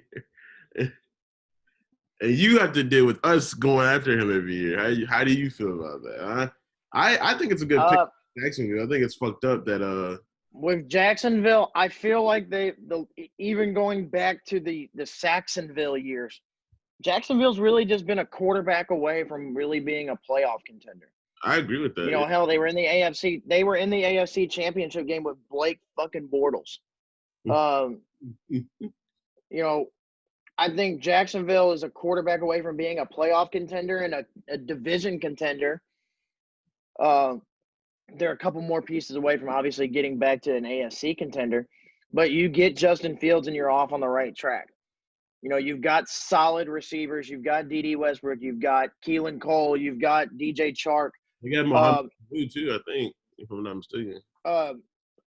And you have to deal with us going after him every year. How do you feel about that? Huh? I think it's a good pick for Jacksonville. I think it's fucked up that with Jacksonville, I feel like even going back to the Saxonville years, Jacksonville's really just been a quarterback away from really being a playoff contender. I agree with that. You know, hell, they were in the AFC. They were in the AFC Championship game with Blake fucking Bortles. You know, I think Jacksonville is a quarterback away from being a playoff contender and a division contender. They're a couple more pieces away from obviously getting back to an AFC contender. But you get Justin Fields and you're off on the right track. You know, you've got solid receivers. You've got D.D. Westbrook. You've got Keelan Cole. You've got DJ Chark. You got Mohamed too, I think, if I'm not mistaken.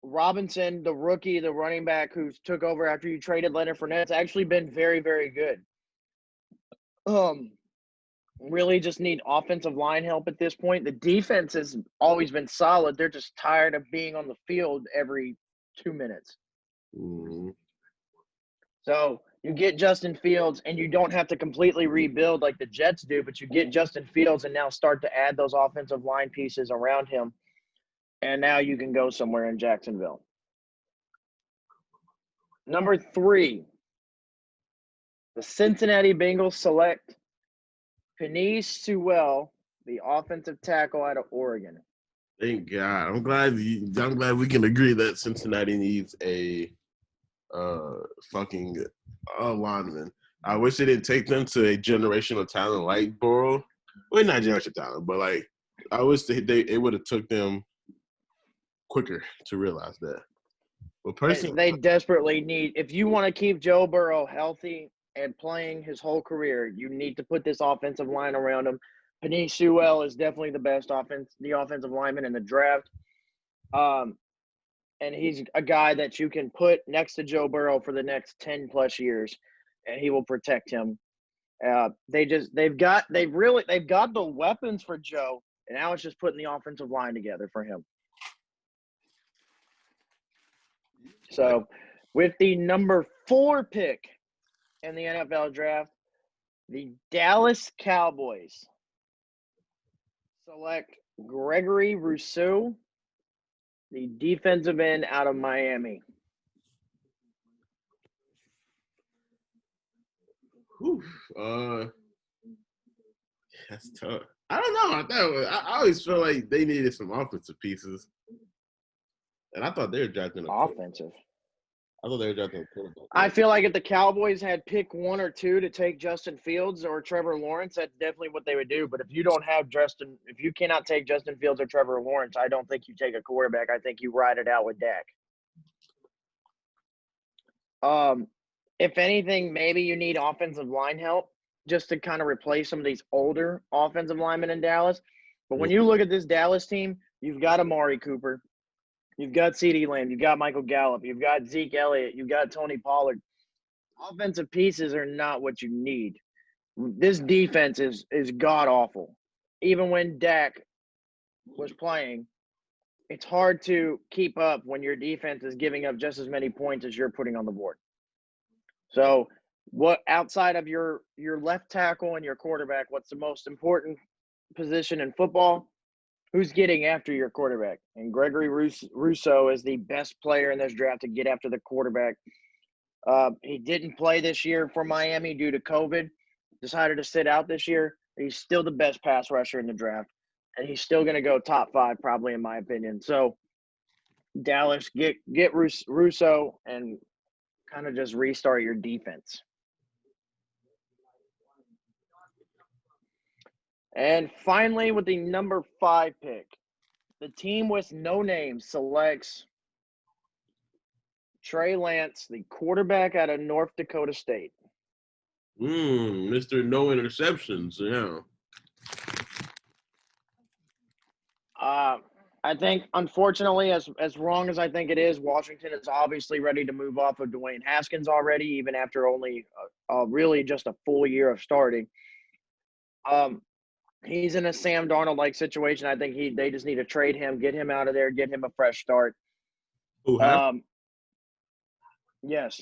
Robinson, the rookie, the running back who took over after you traded Leonard Fournette's actually been very, very good. Really just need offensive line help at this point. The defense has always been solid. They're just tired of being on the field every 2 minutes. Mm-hmm. So you get Justin Fields, and you don't have to completely rebuild like the Jets do, but you get Justin Fields and now start to add those offensive line pieces around him. And now you can go somewhere in Jacksonville. Number 3, the Cincinnati Bengals select Penei Sewell, the offensive tackle out of Oregon. Thank God. I'm glad we can agree that Cincinnati needs a fucking linemen. I wish they didn't take them to a generational talent like Burrow. Well, not generational talent, but like I wish it would have took them quicker to realize that. But personally, They desperately need – if you want to keep Joe Burrow healthy and playing his whole career, you need to put this offensive line around him. Penei Sewell is definitely the offensive lineman in the draft. And he's a guy that you can put next to Joe Burrow for the next 10+ years, and he will protect him. They've got the weapons for Joe, and now it's just putting the offensive line together for him. So, with the number 4 pick in the NFL draft, the Dallas Cowboys select Gregory Rousseau, the defensive end out of Miami. That's tough. I don't know. I always feel like they needed some offensive pieces, and I thought they were drafting offensive. I thought they were drafting a quarterback. I feel like if the Cowboys had pick 1 or 2 to take Justin Fields or Trevor Lawrence, that's definitely what they would do. But if you cannot take Justin Fields or Trevor Lawrence, I don't think you take a quarterback. I think you ride it out with Dak. If anything, maybe you need offensive line help just to kind of replace some of these older offensive linemen in Dallas. But when you look at this Dallas team, you've got Amari Cooper. You've got CeeDee Lamb. You've got Michael Gallup. You've got Zeke Elliott. You've got Tony Pollard. Offensive pieces are not what you need. This defense is god-awful. Even when Dak was playing, it's hard to keep up when your defense is giving up just as many points as you're putting on the board. So what outside of your left tackle and your quarterback, what's the most important position in football? Who's getting after your quarterback? And Gregory Rousseau is the best player in this draft to get after the quarterback. He didn't play this year for Miami due to COVID. Decided to sit out this year. He's still the best pass rusher in the draft. And he's still going to go top 5 probably in my opinion. So Dallas, get Rousseau and kind of just restart your defense. And finally, with the number 5 pick, the team with no name selects Trey Lance, the quarterback out of North Dakota State. Mr. No Interceptions, yeah. I think, unfortunately, as wrong as I think it is, Washington is obviously ready to move off of Dwayne Haskins already, even after only really just a full year of starting. He's in a Sam Darnold-like situation. I think they just need to trade him, get him out of there, get him a fresh start. Yes.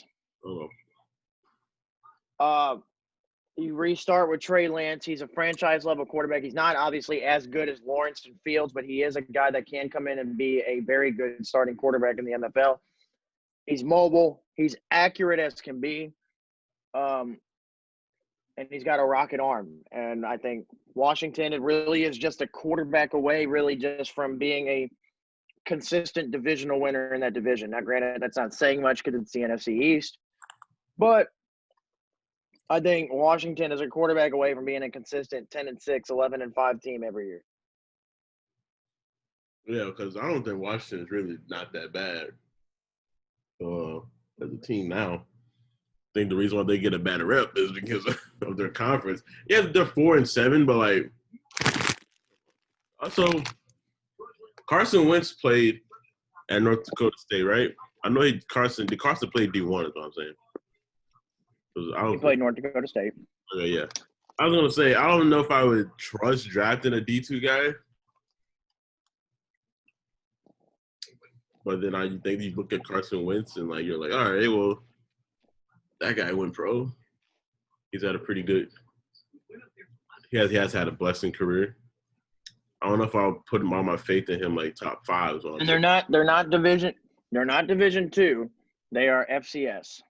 You restart with Trey Lance. He's a franchise-level quarterback. He's not obviously as good as Lawrence and Fields, but he is a guy that can come in and be a very good starting quarterback in the NFL. He's mobile. He's accurate as can be. And he's got a rocket arm. And I think Washington, it really is just a quarterback away, really just from being a consistent divisional winner in that division. Now, granted, that's not saying much because it's the NFC East. But I think Washington is a quarterback away from being a consistent 10-6, 11-5 team every year. Yeah, because I don't think Washington is really not that bad as a team now. I think the reason why they get a bad rep is because of their conference. Yeah, they're 4-7, but like also Carson Wentz played at North Dakota State, right? I know Carson played D1 is what I'm saying. He played North Dakota State. Okay, yeah. I was gonna say I don't know if I would trust drafting a D2 guy, but then I think you look at Carson Wentz and like you're like, all right, well, that guy went pro. He's had a pretty good. He has had a blessing career. I don't know if I'll put all my faith in him like top 5. And they're not Division 2. They are FCS.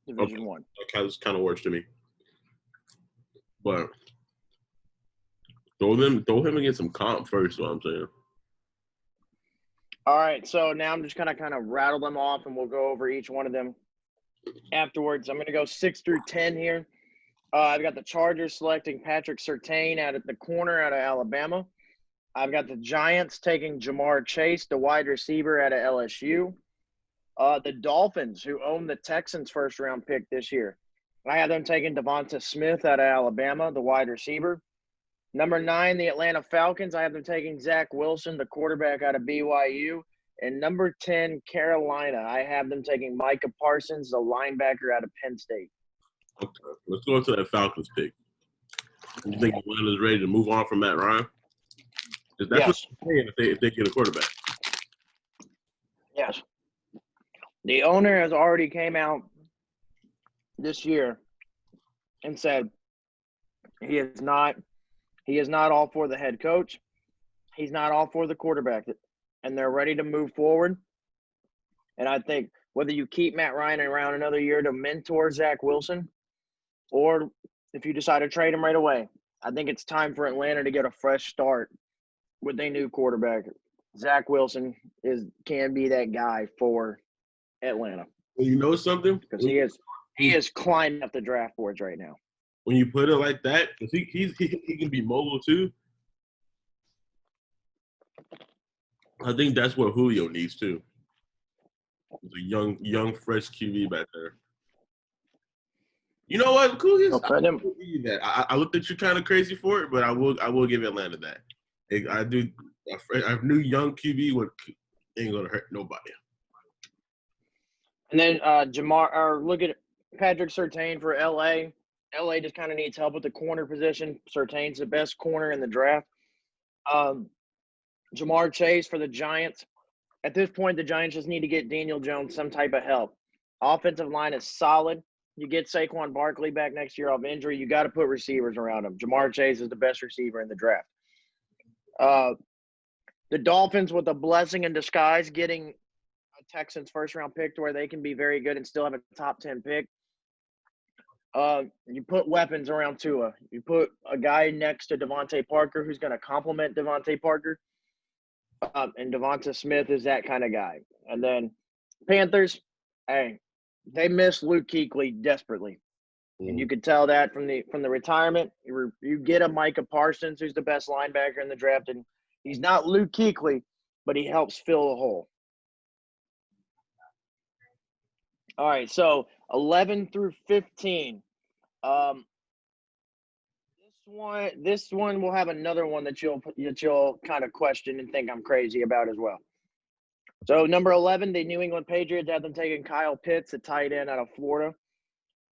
Division 1. That kind of works to me. But throw him against some comp first, what I'm saying. All right, so now I'm just gonna kind of rattle them off and we'll go over each one of them afterwards. I'm going to go 6 through 10 here. I've got the Chargers selecting Patrick Surtain out at the corner out of Alabama. I've got the Giants taking Jamar Chase, the wide receiver out of LSU. The Dolphins, who own the Texans' first-round pick this year, I have them taking Devonta Smith out of Alabama, the wide receiver. Number 9, the Atlanta Falcons, I have them taking Zach Wilson, the quarterback out of BYU. And number 10, Carolina, I have them taking Micah Parsons, the linebacker out of Penn State. Okay, let's go into that Falcons pick. You think Atlanta's ready to move on from Matt Ryan? Because that's Yes. what they're saying if they get a quarterback. Yes. The owner has already came out this year and said he is not all for the head coach. He's not all for the quarterback. And they're ready to move forward. And I think whether you keep Matt Ryan around another year to mentor Zach Wilson, or if you decide to trade him right away, I think it's time for Atlanta to get a fresh start with a new quarterback. Zach Wilson can be that guy for Atlanta. Well, you know something? Because he is climbing up the draft boards right now. When you put it like that, because he can be mobile too. I think that's what Julio needs too. It's a young, fresh QB back there. You know what, Klucas? I looked at you kind of crazy for it, but I will give Atlanta that. I do. A new young QB ain't gonna hurt nobody. And then look at Patrick Surtain for LA. LA just kind of needs help with the corner position. Surtain's the best corner in the draft. Jamar Chase for the Giants. At this point, the Giants just need to get Daniel Jones some type of help. Offensive line is solid. You get Saquon Barkley back next year off injury. You got to put receivers around him. Jamar Chase is the best receiver in the draft. The Dolphins, with a blessing in disguise, getting a Texans first-round pick to where they can be very good and still have a top 10 pick. You put weapons around Tua. You put a guy next to Devontae Parker who's going to complement Devontae Parker. And Devonta Smith is that kind of guy. And then Panthers, hey, they miss Luke Kuechly desperately. And you could tell that from the retirement. You get a Micah Parsons, who's the best linebacker in the draft, and he's not Luke Kuechly, but he helps fill a hole. All right, so 11 through 15. This one will have another one that you'll kind of question and think I'm crazy about as well. So number 11, the New England Patriots have them taking Kyle Pitts, a tight end out of Florida.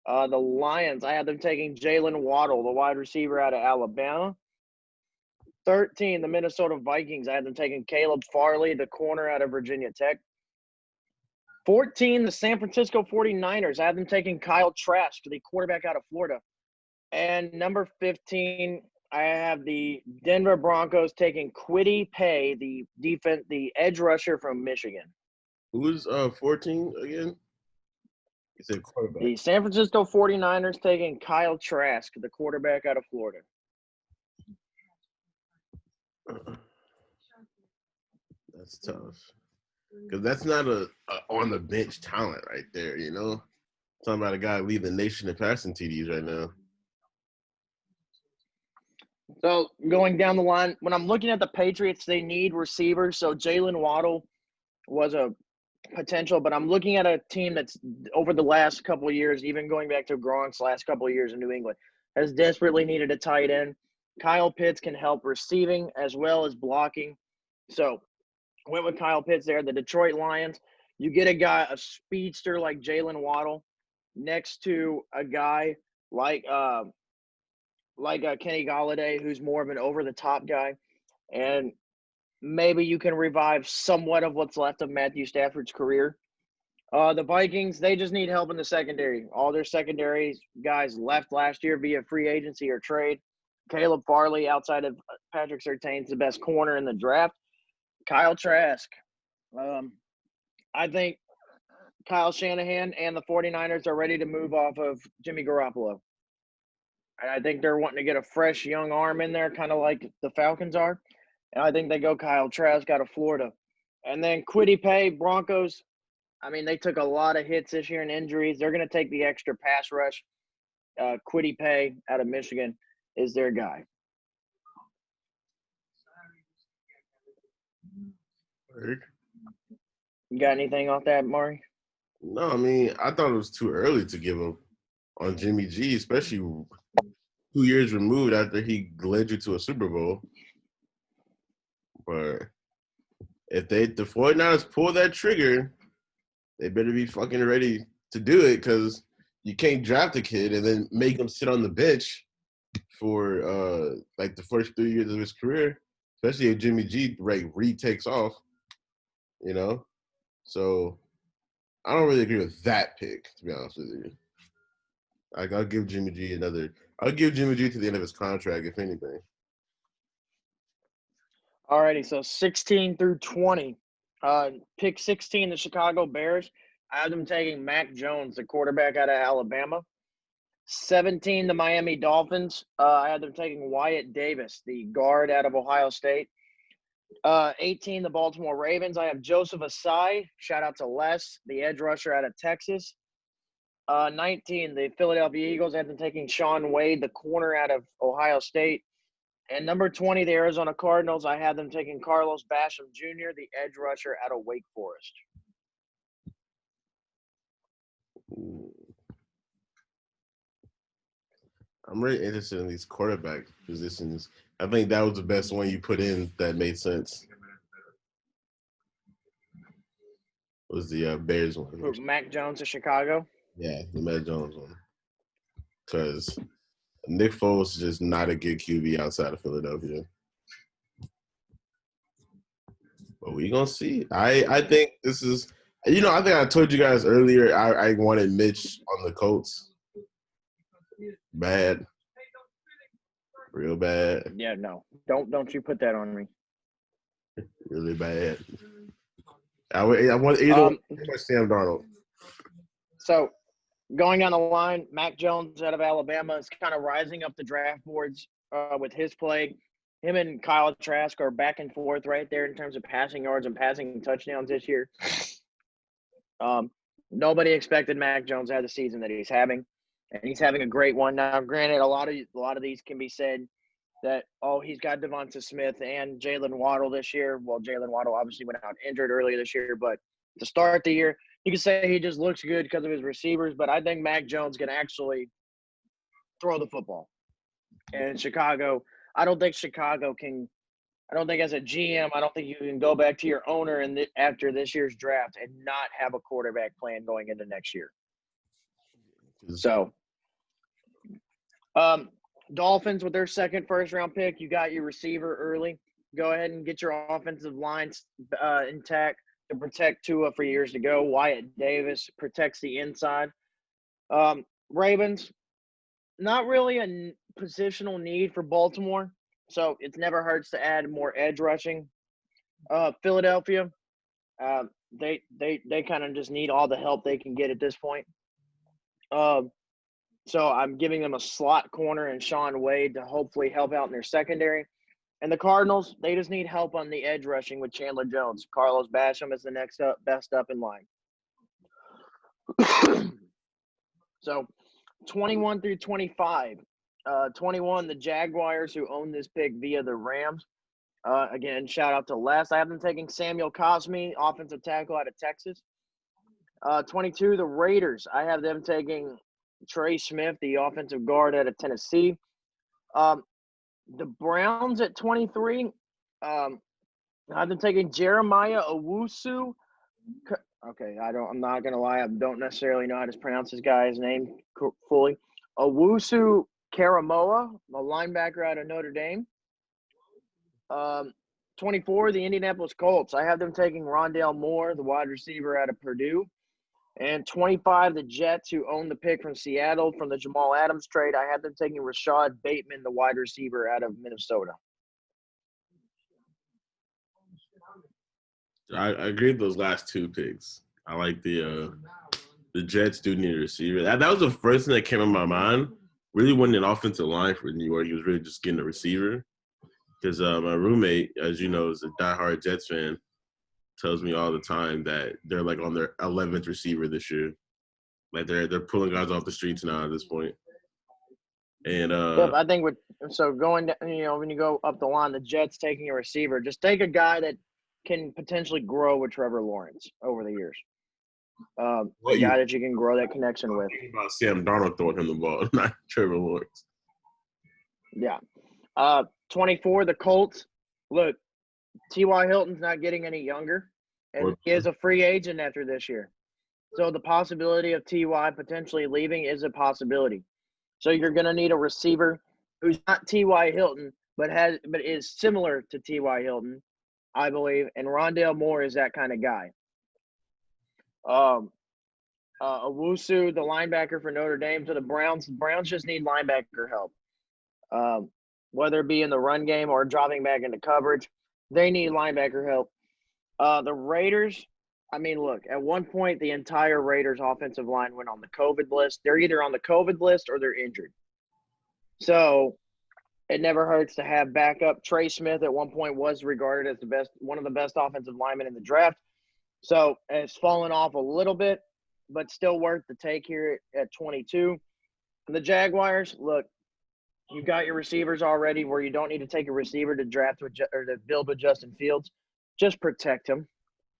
The Lions, I have them taking Jalen Waddle, the wide receiver out of Alabama. 13, the Minnesota Vikings, I have them taking Caleb Farley, the corner out of Virginia Tech. 14, the San Francisco 49ers, I have them taking Kyle Trask, the quarterback out of Florida. And number 15, I have the Denver Broncos taking Kwity Paye, the edge rusher from Michigan. Who's 14 again? You said quarterback. The San Francisco 49ers taking Kyle Trask, the quarterback out of Florida. That's tough. Because that's not a on the bench talent right there, you know? Talking about a guy leading the nation in passing TDs right now. So going down the line, when I'm looking at the Patriots, they need receivers. So Jalen Waddle was a potential, but I'm looking at a team that's over the last couple of years, even going back to Gronk's last couple of years in New England, has desperately needed a tight end. Kyle Pitts can help receiving as well as blocking. So went with Kyle Pitts there. The Detroit Lions, you get a speedster like Jalen Waddle next to a guy like Kenny Golladay, who's more of an over-the-top guy. And maybe you can revive somewhat of what's left of Matthew Stafford's career. The Vikings, they just need help in the secondary. All their secondary guys left last year via free agency or trade. Caleb Farley, outside of Patrick Surtain, is the best corner in the draft. Kyle Trask. I think Kyle Shanahan and the 49ers are ready to move off of Jimmy Garoppolo. And I think they're wanting to get a fresh young arm in there, kind of like the Falcons are. And I think they go Kyle Trask out of Florida. And then Kwity Paye, Broncos, I mean, they took a lot of hits this year and injuries. They're going to take the extra pass rush. Quiddy Pay out of Michigan is their guy. You got anything off that, Mari? No, I mean, I thought it was too early to give up on Jimmy G, especially 2 years removed after he led you to a Super Bowl. But if the 49ers pull that trigger, they better be fucking ready to do it, because you can't draft a kid and then make him sit on the bench for like the first 3 years of his career, especially if Jimmy G retakes off, you know? So I don't really agree with that pick, to be honest with you. I'll give Jimmy G to the end of his contract, if anything. Alrighty, so 16 through 20. Pick 16, the Chicago Bears. I have them taking Mac Jones, the quarterback out of Alabama. 17, the Miami Dolphins. I have them taking Wyatt Davis, the guard out of Ohio State. 18, the Baltimore Ravens. I have Joseph Asai. Shout out to Les, the edge rusher out of Texas. 19, the Philadelphia Eagles. I have them taking Sean Wade, the corner out of Ohio State. And number 20, the Arizona Cardinals. I have them taking Carlos Basham Jr., the edge rusher out of Wake Forest. I'm really interested in these quarterback positions. I think that was the best one you put in that made sense. Was the Bears one. Mac Jones of Chicago? Yeah, the Mac Jones one. Because Nick Foles is just not a good QB outside of Philadelphia. But we gonna see. I think this is, I think I told you guys earlier I wanted Mitch on the Colts. Bad. Real bad. Yeah, no. Don't you put that on me. Really bad. I want either Sam Darnold. So going down the line, Mac Jones out of Alabama is kind of rising up the draft boards with his play. Him and Kyle Trask are back and forth right there in terms of passing yards and passing touchdowns this year. Nobody expected Mac Jones to have the season that he's having, and he's having a great one. Now, granted, a lot of these can be said that, he's got Devonta Smith and Jalen Waddle this year. Well, Jalen Waddle obviously went out injured earlier this year, but to start the year, you can say he just looks good because of his receivers, but I think Mac Jones can actually throw the football. And Chicago, I don't think as a GM, I don't think you can go back to your owner after this year's draft and not have a quarterback plan going into next year. So, Dolphins with their second first-round pick, you got your receiver early. Go ahead and get your offensive lines intact to protect Tua for years to go. Wyatt Davis protects the inside. Ravens, not really a positional need for Baltimore, so it never hurts to add more edge rushing. Philadelphia, they kind of just need all the help they can get at this point. So I'm giving them a slot corner and Sean Wade to hopefully help out in their secondary. And the Cardinals, they just need help on the edge rushing with Chandler Jones. Carlos Basham is the next best up in line. So 21 through 25. 21, the Jaguars, who own this pick via the Rams. Again, shout out to Les. I have them taking Samuel Cosmi, offensive tackle out of Texas. 22, the Raiders. I have them taking Trey Smith, the offensive guard out of Tennessee. The Browns at 23. I have them taking Jeremiah Owusu. Okay, I'm not gonna lie. I don't necessarily know how to pronounce this guy's name fully. Owusu Karamoa, a linebacker out of Notre Dame. 24, the Indianapolis Colts. I have them taking Rondale Moore, the wide receiver out of Purdue. And 25, the Jets, who own the pick from Seattle from the Jamal Adams trade. I have them taking Rashad Bateman, the wide receiver out of Minnesota. I agree with those last two picks. I like the Jets do need a receiver. That was the first thing that came in my mind. Really wanted an offensive line for New York. He was really just getting a receiver. Because my roommate, as you know, is a diehard Jets fan. tells me all the time that they're like on their 11th receiver this year. Like they're pulling guys off the streets now at this point. And Yep, I think going down, when you go up the line, the Jets taking a receiver, just take a guy that can potentially grow with Trevor Lawrence over the years. A guy that you can grow that connection with. Thinking about Sam Darnold throwing him the ball, not Trevor Lawrence. Yeah. 24, the Colts. Look, T.Y. Hilton's not getting any younger, and he is a free agent after this year. So the possibility of T.Y. potentially leaving is a possibility. So you're going to need a receiver who's not T.Y. Hilton, but is similar to T.Y. Hilton, I believe. And Rondale Moore is that kind of guy. Owusu, the linebacker for Notre Dame, to the Browns. The Browns just need linebacker help. Whether it be in the run game or dropping back into coverage, they need linebacker help. The Raiders, I mean, look, at one point, the entire Raiders offensive line went on the COVID list. They're either on the COVID list or they're injured. So it never hurts to have backup. Trey Smith at one point was regarded as one of the best offensive linemen in the draft. So it's fallen off a little bit, but still worth the take here at 22. And the Jaguars, look, you got your receivers already where you don't need to take a receiver to draft or to build with Justin Fields. Just protect him.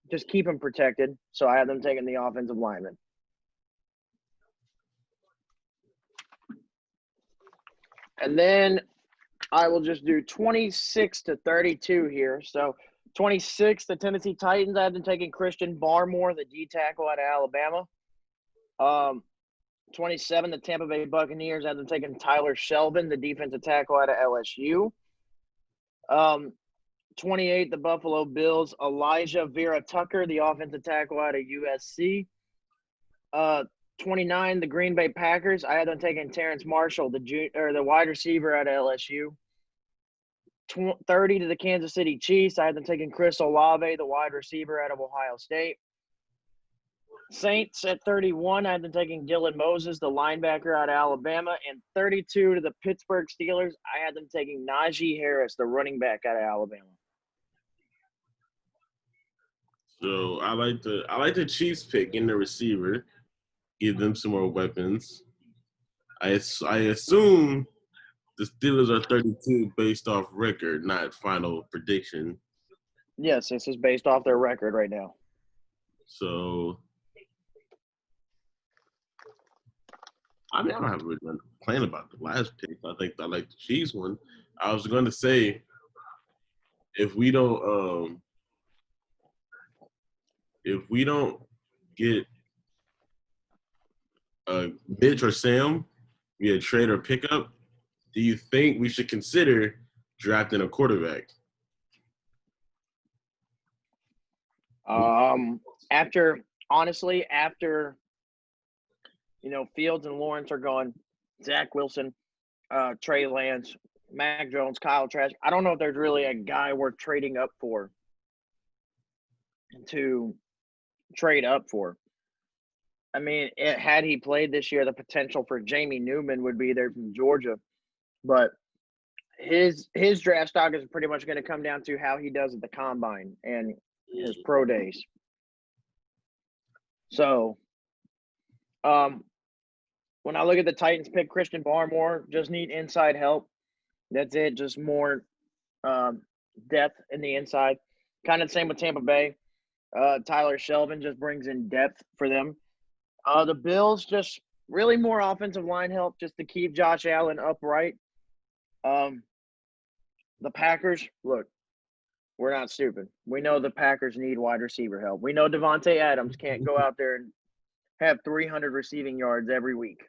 Just keep him protected. So I have them taking the offensive lineman. And then I will just do 26 to 32 here. So 26, the Tennessee Titans, I have them taking Christian Barmore, the D tackle out of Alabama. 27, the Tampa Bay Buccaneers, I have them taking Tyler Shelvin, the defensive tackle out of LSU. 28, the Buffalo Bills, Elijah Vera Tucker, the offensive tackle out of USC. 29, the Green Bay Packers, I had them taking Terrence Marshall, the wide receiver out of LSU. 30 to the Kansas City Chiefs, I had them taking Chris Olave, the wide receiver out of Ohio State. Saints at 31, I had them taking Dylan Moses, the linebacker out of Alabama. And 32 to the Pittsburgh Steelers, I had them taking Najee Harris, the running back out of Alabama. So I like the Chiefs pick in the receiver, give them some more weapons. I assume the Steelers are 32 based off record, not final prediction. Yes, this is based off their record right now. So, I mean, I don't have a really complaint about the last pick. I think I like the Chiefs one. I was going to say, if we don't get Mitch or Sam via trade or pickup, do you think we should consider drafting a quarterback? After Fields and Lawrence are gone, Zach Wilson, Trey Lance, Mac Jones, Kyle Trask, I don't know if there's really a guy worth trading up for to trade up for. I mean, had he played this year, the potential for Jamie Newman would be there from Georgia. But his draft stock is pretty much going to come down to how he does at the combine and his pro days. So, when I look at the Titans pick Christian Barmore, just need inside help. That's it. Just more depth in the inside. Kind of the same with Tampa Bay. Tyler Shelvin just brings in depth for them. The Bills just really more offensive line help just to keep Josh Allen upright. The Packers, look, we're not stupid. We know the Packers need wide receiver help. We know Devontae Adams can't go out there and have 300 receiving yards every week.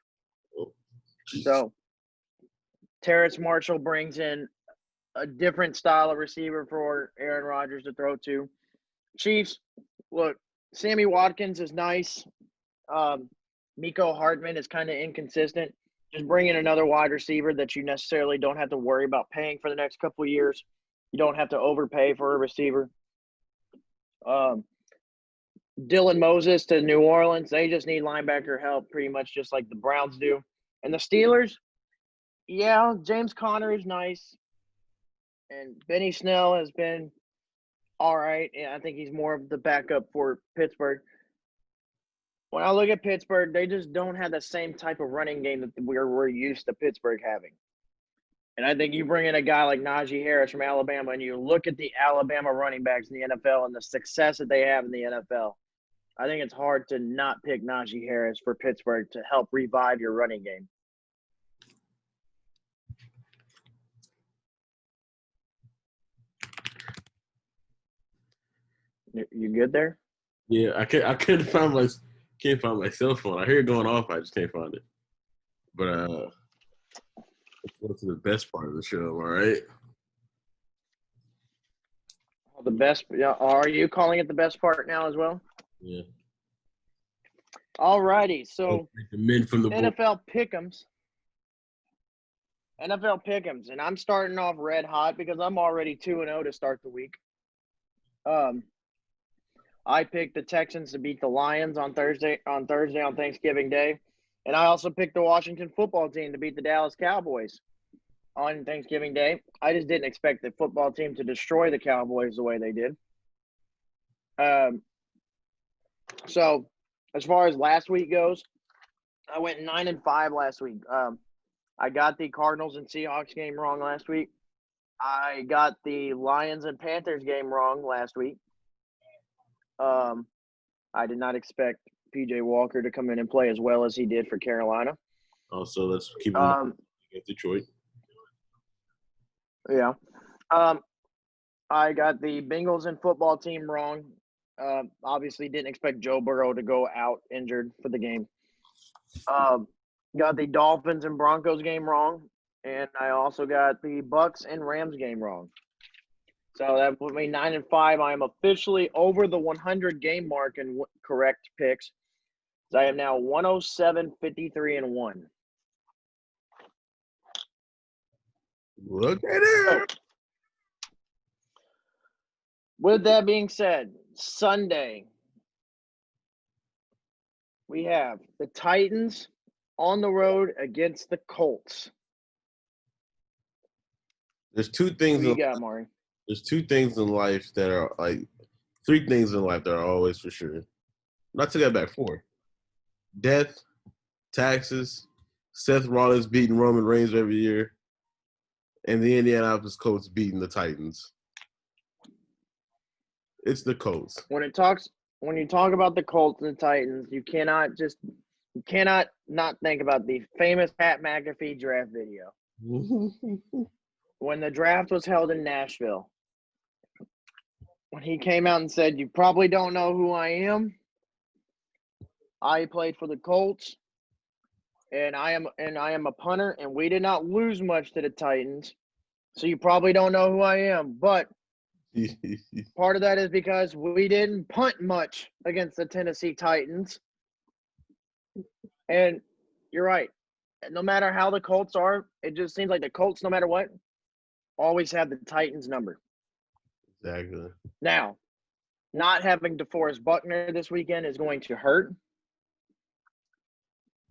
So Terrence Marshall brings in a different style of receiver for Aaron Rodgers to throw to. Chiefs, look, Sammy Watkins is nice. Miko Hardman is kind of inconsistent. Just bring in another wide receiver that you necessarily don't have to worry about paying for the next couple of years. You don't have to overpay for a receiver. Dylan Moses to New Orleans, they just need linebacker help pretty much just like the Browns do. And the Steelers, yeah, James Conner is nice. And Benny Snell has been all right. And I think he's more of the backup for Pittsburgh. When I look at Pittsburgh, they just don't have the same type of running game that we're used to Pittsburgh having. And I think you bring in a guy like Najee Harris from Alabama, and you look at the Alabama running backs in the NFL and the success that they have in the NFL. I think it's hard to not pick Najee Harris for Pittsburgh to help revive your running game. You good there? Yeah, I can't find my cell phone. I hear it going off. I just can't find it. But let's go to the best part of the show. All right. The best. Are you calling it the best part now as well? Yeah. All righty. So The men from the board. NFL Pick'ems. NFL Pick'ems, and I'm starting off red hot because I'm already 2-0 to start the week. I picked the Texans to beat the Lions on Thursday on Thanksgiving Day, and I also picked the Washington football team to beat the Dallas Cowboys on Thanksgiving Day. I just didn't expect the football team to destroy the Cowboys the way they did. So as far as last week goes, I went 9-5 last week. I got the Cardinals and Seahawks game wrong last week. I got the Lions and Panthers game wrong last week. I did not expect P.J. Walker to come in and play as well as he did for Carolina. Also, let's keep in mind Detroit. Yeah. I got the Bengals and football team wrong. Obviously didn't expect Joe Burrow to go out injured for the game. Got the Dolphins and Broncos game wrong, and I also got the Bucks and Rams game wrong. So that put me 9-5. I am officially over the 100 game mark in correct picks. So I am now 107, 53, and 1. Look at it. So, with that being said, Sunday we have the Titans on the road against the Colts. There's two things. What you got, Mari? There's two things in life that are three things in life that are always for sure. Not to get back, 4. Death, taxes, Seth Rollins beating Roman Reigns every year, and the Indianapolis Colts beating the Titans. It's the Colts. When you talk about the Colts and the Titans, you cannot not think about the famous Pat McAfee draft video. When the draft was held in Nashville, when he came out and said, "You probably don't know who I am. I played for the Colts, and I am a punter, and we did not lose much to the Titans, so you probably don't know who I am." But part of that is because we didn't punt much against the Tennessee Titans. And you're right. No matter how the Colts are, it just seems like the Colts, no matter what, always have the Titans number. Exactly. Now, not having DeForest Buckner this weekend is going to hurt.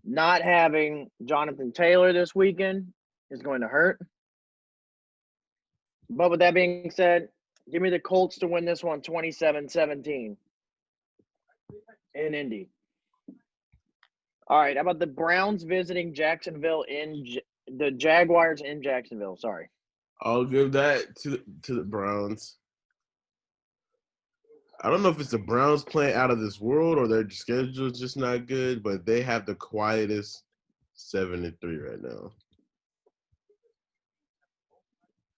Not having Jonathan Taylor this weekend is going to hurt. But with that being said, give me the Colts to win this one 27-17 in Indy. All right, how about the Browns visiting Jacksonville the Jaguars in Jacksonville? Sorry. I'll give that to the Browns. I don't know if it's the Browns playing out of this world or their schedule is just not good, but they have the quietest 7-3 right now.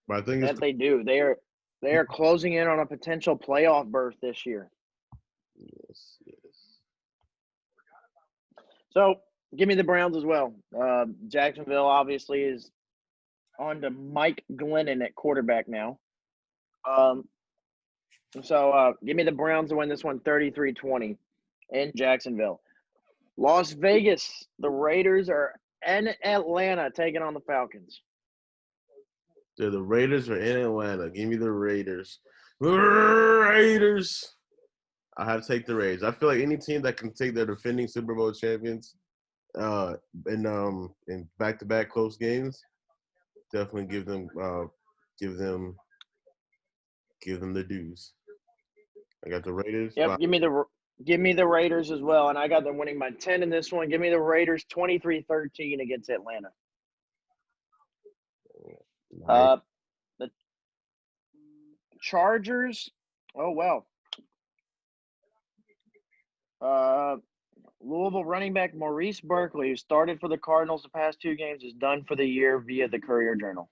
But I think that they do. They are closing in on a potential playoff berth this year. Yes. So give me the Browns as well. Jacksonville obviously is on to Mike Glennon at quarterback now. So give me the Browns to win this one 33-20 in Jacksonville. Las Vegas, the Raiders are in Atlanta taking on the Falcons. Yeah, the Raiders are in Atlanta. Give me the Raiders. Raiders. I have to take the Raiders. I feel like any team that can take their defending Super Bowl champions in back-to-back close games, definitely give them the dues. I got the Raiders. Yep, give me the Raiders as well, and I got them winning by 10 in this one. Give me the Raiders 23-13 against Atlanta. Nice. The Chargers. Oh well. Louisville running back Maurice Berkeley, who started for the Cardinals the past 2 games, is done for the year via the Courier-Journal.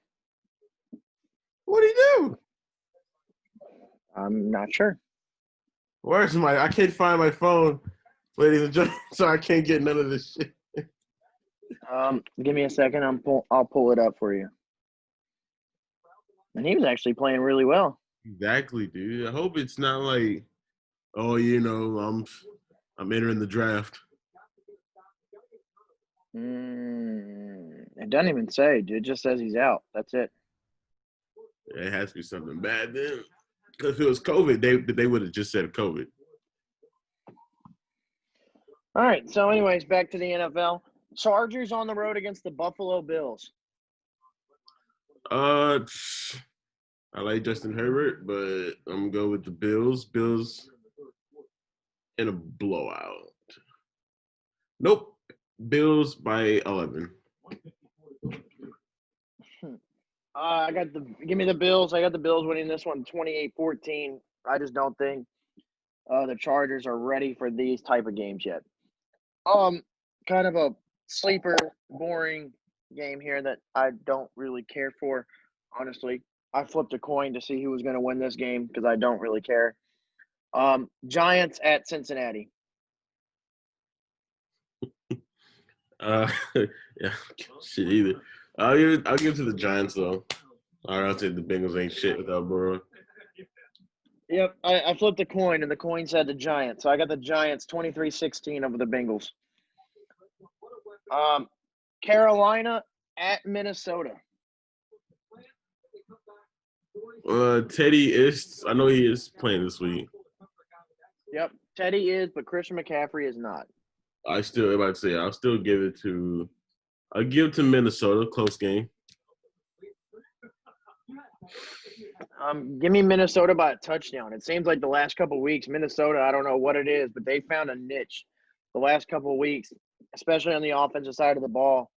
What do you do? I'm not sure. Where's my? I can't find my phone, ladies and gentlemen, so I can't get none of this shit. Give me a second. I'll pull it up for you. And he was actually playing really well. Exactly, dude. I hope it's not like, oh, I'm entering the draft. It doesn't even say. It just says he's out. That's it. It has to be something bad then. Because if it was COVID, they would have just said COVID. All right. So, anyways, back to the NFL. Chargers on the road against the Buffalo Bills. I like Justin Herbert, but I'm gonna go with the Bills. Bills in a blowout. Nope. Bills by 11. Give me the Bills. I got the Bills winning this one 28-14. I just don't think the Chargers are ready for these type of games yet. Kind of a sleeper, boring game here that I don't really care for, honestly. I flipped a coin to see who was going to win this game because I don't really care. Giants at Cincinnati. Yeah, shit either. I'll give it to the Giants though. I'll take the Bengals ain't shit without Burrow. Yep, I flipped a coin and the coin said the Giants, so I got the Giants 23-16 over the Bengals. Carolina at Minnesota. Teddy is. I know he is playing this week. Yep, Teddy is, but Christian McCaffrey is not. I'll still give it to. I'll give it to Minnesota. Close game. Give me Minnesota by a touchdown. It seems like the last couple of weeks, Minnesota, I don't know what it is, but they found a niche the last couple of weeks, especially on the offensive side of the ball.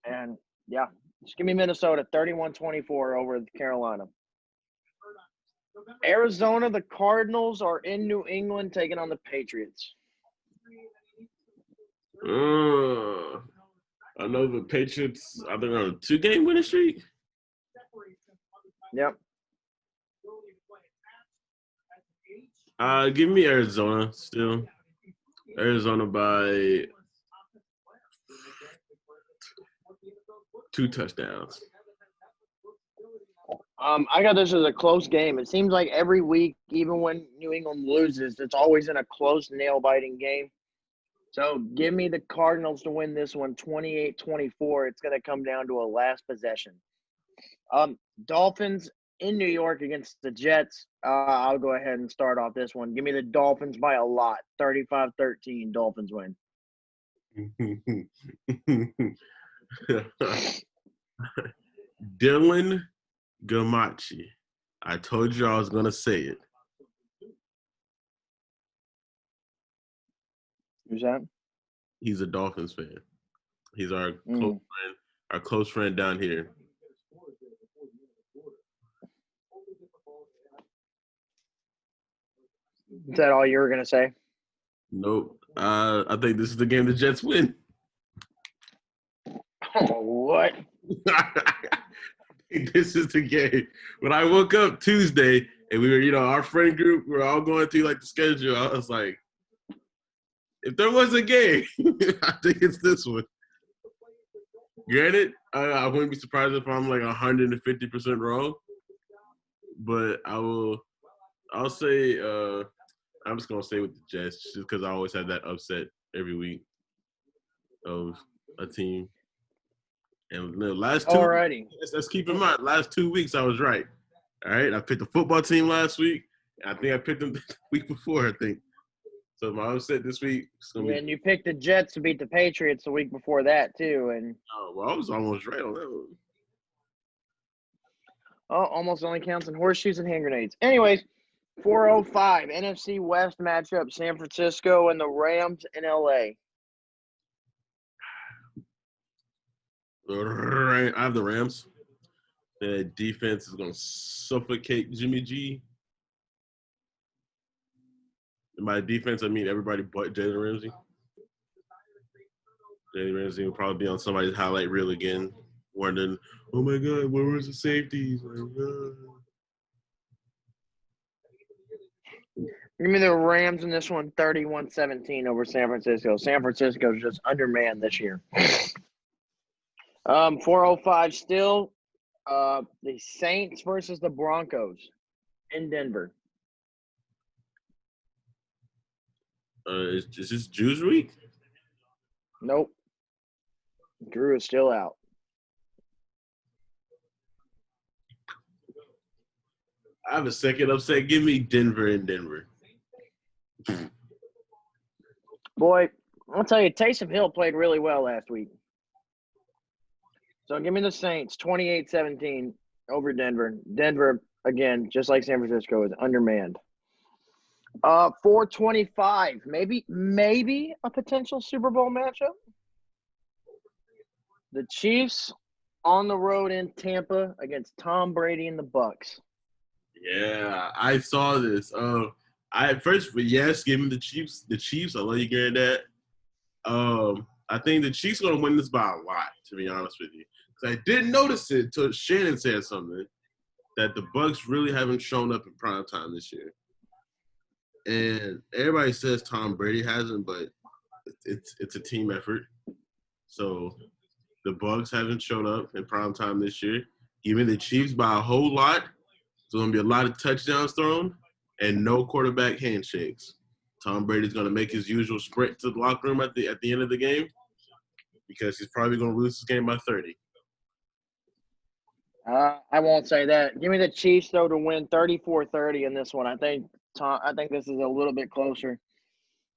And, yeah, just give me Minnesota 31-24 over Carolina. Arizona, the Cardinals are in New England taking on the Patriots. I know the Patriots, I think, on a 2-game winning streak. Yep. Give me Arizona still. Arizona by 2 touchdowns. I got this as a close game. It seems like every week, even when New England loses, it's always in a close, nail-biting game. So give me the Cardinals to win this one 28-24. It's going to come down to a last possession. Dolphins in New York against the Jets. I'll go ahead and start off this one. Give me the Dolphins by a lot. 35-13, Dolphins win. Dylan Gamache. I told you I was going to say it. Who's that? He's a Dolphins fan. He's our close friend down here. Is that all you were going to say? Nope. I think this is the game the Jets win. Oh, what? This is the game. When I woke up Tuesday and we were, our friend group, we were all going through like the schedule. I was like, if there was a game, I think it's this one. Granted, I wouldn't be surprised if I'm like 150% wrong, but I'll say I'm just gonna stay with the Jets just because I always have that upset every week of a team. And the last 2 weeks, let's keep in mind, last 2 weeks I was right. All right, I picked the football team last week. I think I picked them the week before, I think. So my upset this week is going to be – and you picked the Jets to beat the Patriots the week before that, too. And I was almost right on that one. Oh, almost only counts in horseshoes and hand grenades. Anyways, 405 NFC West matchup: San Francisco and the Rams in LA. I have the Rams. The defense is going to suffocate Jimmy G. And by defense, I mean everybody but Jalen Ramsey. Jalen Ramsey will probably be on somebody's highlight reel again, wondering, oh my God, where was the safeties? Give me the Rams in this one, 31-17 over San Francisco. San Francisco's just undermanned this year. 405 still. The Saints versus the Broncos in Denver. Is this Jews week? Nope. Drew is still out. I have a second upset. Give me Denver in Denver. Boy, I'll tell you, Taysom Hill played really well last week. So give me the Saints, 28-17 over Denver. Denver, again, just like San Francisco, is undermanned. 425, maybe a potential Super Bowl matchup. The Chiefs on the road in Tampa against Tom Brady and the Bucs. Yeah, I saw this. Give me the Chiefs. The Chiefs, I love you, Granddad. I think the Chiefs are gonna win this by a lot, to be honest with you. Because I didn't notice it until Shannon said something that the Bucs really haven't shown up in prime time this year. And everybody says Tom Brady hasn't, but it's a team effort. So the Bucs haven't shown up in prime time this year. Give me the Chiefs by a whole lot. There's going to be a lot of touchdowns thrown and no quarterback handshakes. Tom Brady's going to make his usual sprint to the locker room at the end of the game because he's probably going to lose this game by 30. I won't say that. Give me the Chiefs, though, to win 34-30 in this one. I think this is a little bit closer.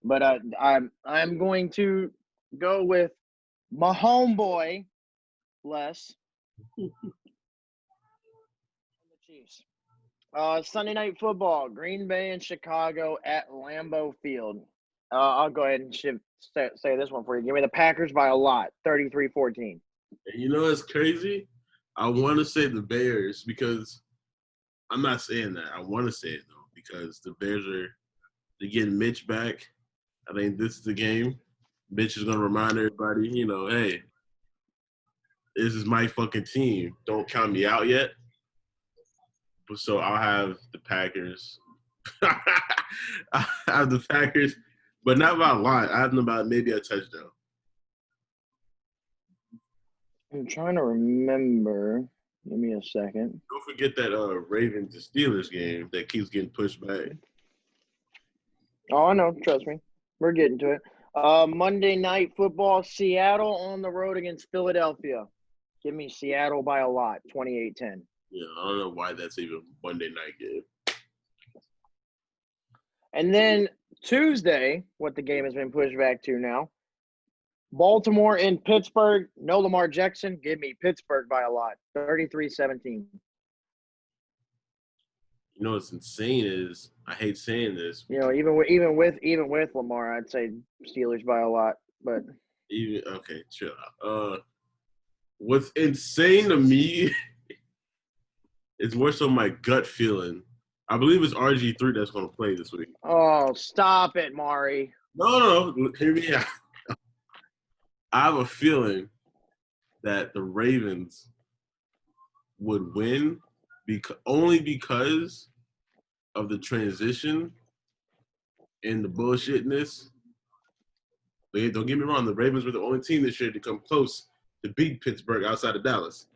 But I'm going to go with my homeboy, Les. The Chiefs. Sunday Night Football, Green Bay and Chicago at Lambeau Field. I'll go ahead and say this one for you. Give me the Packers by a lot, 33-14. And you know what's crazy? I want to say the Bears because I'm not saying that. I want to say it, though, because the Bears they're getting Mitch back. I think this is the game. Mitch is going to remind everybody, hey, this is my fucking team. Don't count me out yet. So I'll have the Packers. I have the Packers, but not by a lot. I have them about maybe a touchdown. I'm trying to remember. Give me a second. Don't forget that Ravens to Steelers game that keeps getting pushed back. Oh, I know. Trust me. We're getting to it. Monday Night Football, Seattle on the road against Philadelphia. Give me Seattle by a lot, 28-10. Yeah, I don't know why that's even Monday night game. And then Tuesday, what the game has been pushed back to now, Baltimore in Pittsburgh. No Lamar Jackson. Give me Pittsburgh by a lot, 33-17. You know what's insane is I hate saying this. Even with Lamar, I'd say Steelers by a lot. But okay, chill out. What's insane to me is more so my gut feeling. I believe it's RG3 that's going to play this week. Oh, stop it, Mari. No. Hear me out. I have a feeling that the Ravens would win only because of the transition and the bullshitness. But don't get me wrong, the Ravens were the only team this year to come close to beat Pittsburgh outside of Dallas.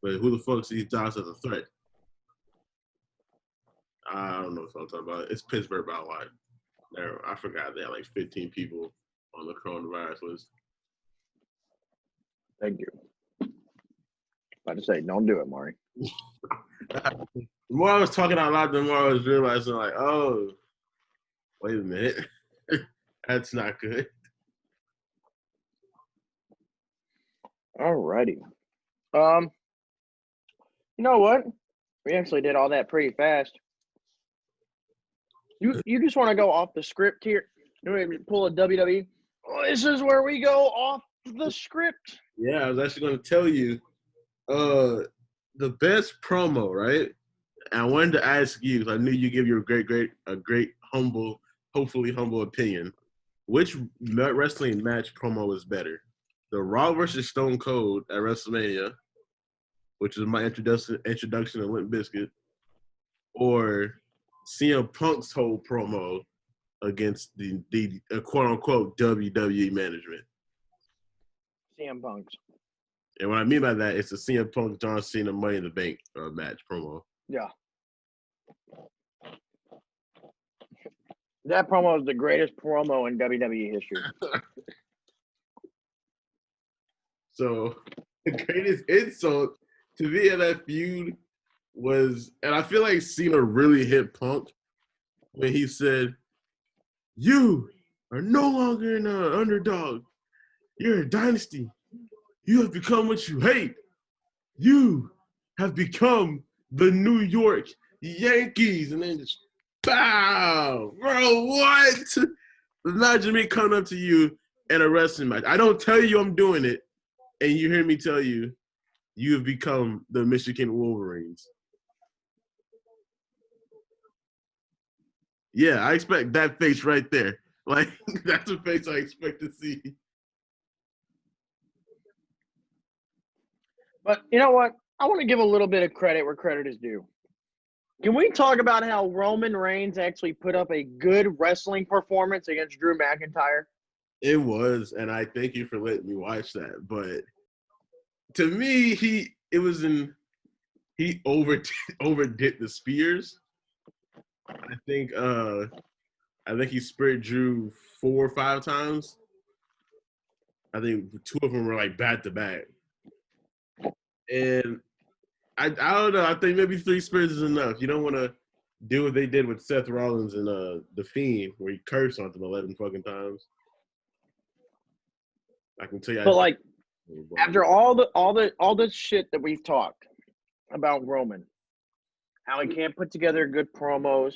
But who the fuck sees Dallas as a threat? I don't know what I'm talking about. It's Pittsburgh by a lot. I forgot they had like 15 people on the coronavirus list. Thank you. About to say, don't do it, Mari. The more I was talking out loud, the more I was realizing, like, oh, wait a minute. That's not good. Alrighty. You know what? We actually did all that pretty fast. You just want to go off the script here? You pull a WWE. Oh, this is where we go off the script. Yeah, I was actually going to tell you the best promo, right? And I wanted to ask you, because I knew you give your great, humble, hopefully humble opinion. Which wrestling match promo is better? The Raw versus Stone Cold at WrestleMania, which is my introduction to Limp Bizkit, or CM Punk's whole promo against the quote unquote WWE management. CM Punk's. And what I mean by that, it's the CM Punk John Cena Money in the Bank match promo. Yeah. That promo is the greatest promo in WWE history. So the greatest insult to me in that feud was, and I feel like Cena really hit Punk when he said, "You are no longer an underdog. You're a dynasty. You have become what you hate. You have become the New York Yankees." And then just, bow. Bro, what? Imagine me coming up to you in a wrestling match. I don't tell you I'm doing it, and you hear me tell you, you have become the Michigan Wolverines. Yeah, I expect that face right there. Like, that's the face I expect to see. But you know what? I want to give a little bit of credit where credit is due. Can we talk about how Roman Reigns actually put up a good wrestling performance against Drew McIntyre? It was, and I thank you for letting me watch that. But to me, he overdid the spears. I think he speared Drew 4 or 5 times. I think 2 of them were like back to back. And I don't know. I think maybe 3 spears is enough. You don't want to do what they did with Seth Rollins and The Fiend, where he cursed on them 11 fucking times. I can tell you. But like, after all the shit that we've talked about Roman, how he can't put together good promos,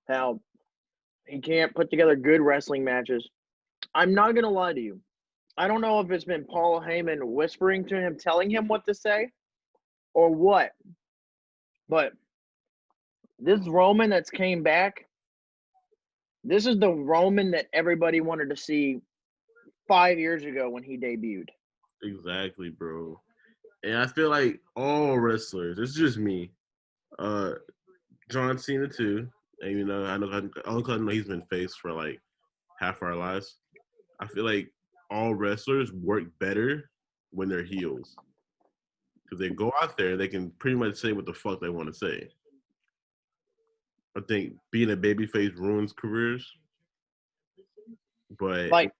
how he can't put together good wrestling matches, I'm not gonna lie to you. I don't know if it's been Paul Heyman whispering to him, telling him what to say, or what. But this Roman that's came back, this is the Roman that everybody wanted to see 5 years ago when he debuted. Exactly, bro. And I feel like all wrestlers, it's just me, John Cena too. And I know he's been faced for like half our lives. I feel like all wrestlers work better when they're heels. Because they go out there, they can pretty much say what the fuck they want to say. I think being a babyface ruins careers. But like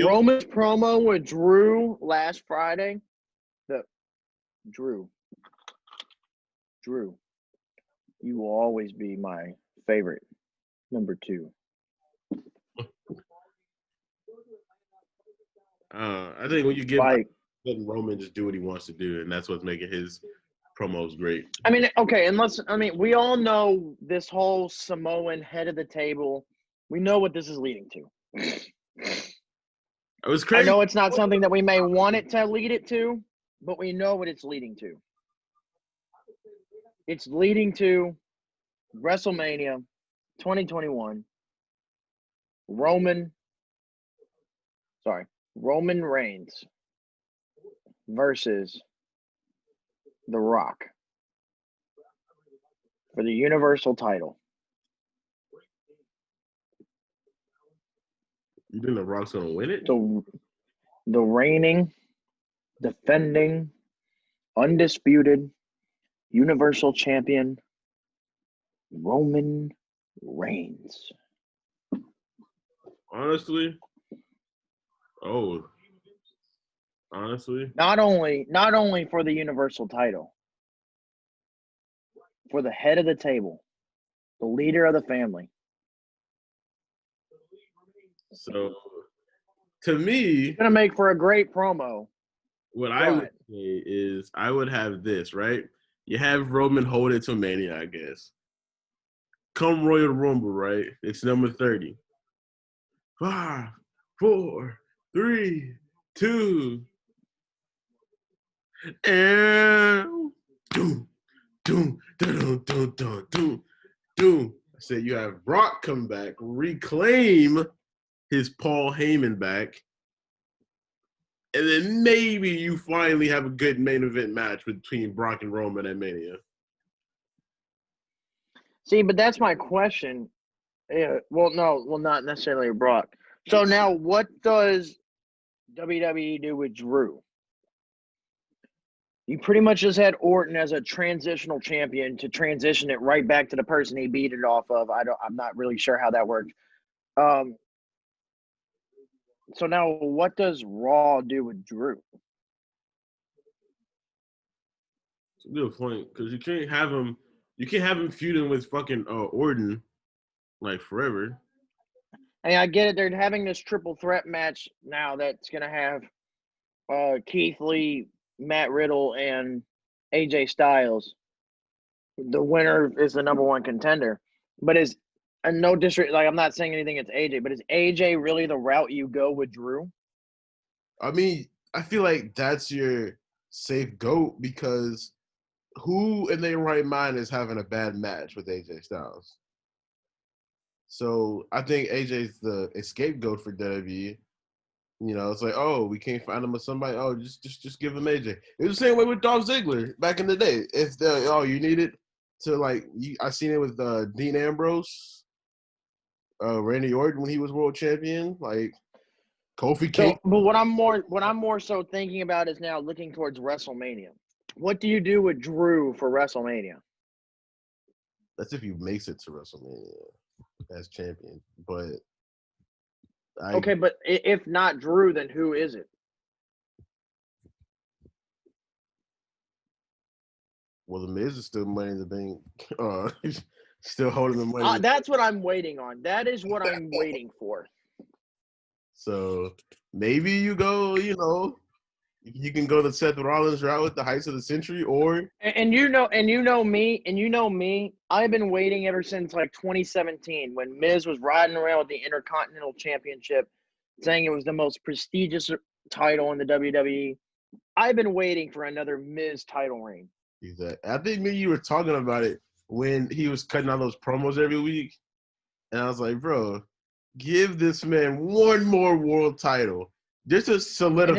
Roman's promo with Drew last Friday, Drew, you will always be my favorite, number 2. I think when you give letting Roman just do what he wants to do, and that's what's making his promos great. I mean, okay, we all know this whole Samoan head of the table. We know what this is leading to. It was crazy. I know it's not something that we may want it to lead it to, but we know what it's leading to. It's leading to WrestleMania 2021. Roman Reigns versus The Rock for the Universal title. You think The Rock's gonna win it? The reigning, defending, undisputed Universal Champion, Roman Reigns. Honestly, not only for the Universal title, for the head of the table, the leader of the family. So, to me, it's gonna make for a great promo. What I would say is, I would have this, right? You have Roman hold it to Mania, I guess. come Royal Rumble, right? It's number 30. 5, 4, 3, 2, and doom, doom, doom, doom, doom, doom, doom. I said you have Brock come back, reclaim his Paul Heyman back, and then maybe you finally have a good main event match between Brock and Roman at Mania. See, but that's my question. Yeah, well, no, well, not necessarily Brock. So now, what does WWE do with Drew? You pretty much just had Orton as a transitional champion to transition it right back to the person he beat it off of. I'm not really sure how that worked. So now, what does Raw do with Drew? It's a good point because you can't have him. You can't have him feuding with fucking Orton like forever. I mean, I get it. They're having this triple threat match now that's going to have Keith Lee, Matt Riddle, and AJ Styles. The winner is the number one contender. But and no disrespect, like I'm not saying anything against AJ, but is AJ really the route you go with Drew? I mean, I feel like that's your safe goat because who in their right mind is having a bad match with AJ Styles? So I think AJ's the scapegoat for WWE. You know, it's like, oh, we can't find him with somebody. Oh, just give him AJ. It was the same way with Dolph Ziggler back in the day. If you needed to I seen it with Dean Ambrose, Randy Orton when he was world champion, like Kofi King. So, but what I'm more so thinking about is now looking towards WrestleMania. What do you do with Drew for WrestleMania? That's if he makes it to WrestleMania as champion. But okay, but if not Drew, then who is it? Well, the Miz is still Money in the Bank. Still holding the money. That's what I'm waiting on. That is what I'm waiting for. So maybe you go, you can go the Seth Rollins route with the heights of the century, or and you know me, I've been waiting ever since like 2017 when Miz was riding around with the Intercontinental Championship, saying it was the most prestigious title in the WWE. I've been waiting for another Miz title reign. Exactly. I think maybe you were talking about it when he was cutting out those promos every week, and I was like, bro, give this man one more world title. Just to solidify. And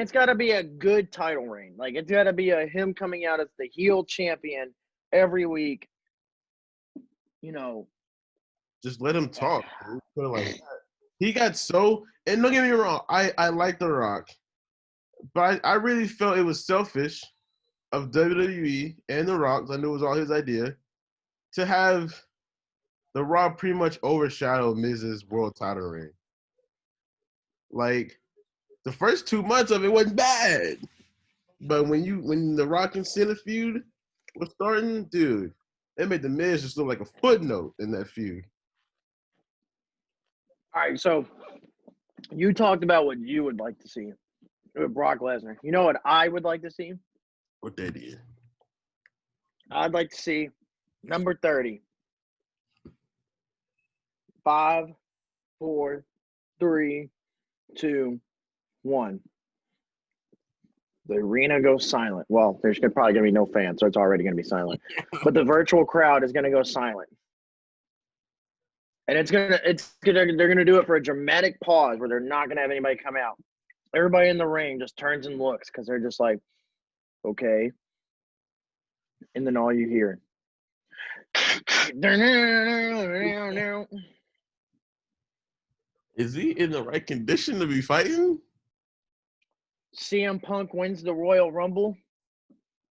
it's gotta be a good title reign. Like it's gotta be him coming out as the heel champion every week. Just let him talk. Put it like that. He got so, and don't get me wrong, I like The Rock, but I really felt it was selfish of WWE and The Rock, I knew it was all his idea, to have The Rock pretty much overshadow Miz's world title reign. Like, the first 2 months of it wasn't bad. But when The Rock and Cena feud was starting, dude, it made the Miz just look like a footnote in that feud. All right, so you talked about what you would like to see with Brock Lesnar. You know what I would like to see? What they did. I'd like to see number 30. 5, 4, 3, 2, 1. The arena goes silent. Well, there's probably going to be no fans, so it's already going to be silent. But the virtual crowd is going to go silent. And they're going to do it for a dramatic pause where they're not going to have anybody come out. Everybody in the ring just turns and looks because they're just like, okay. And then all you hear. Is he in the right condition to be fighting? CM Punk wins the Royal Rumble,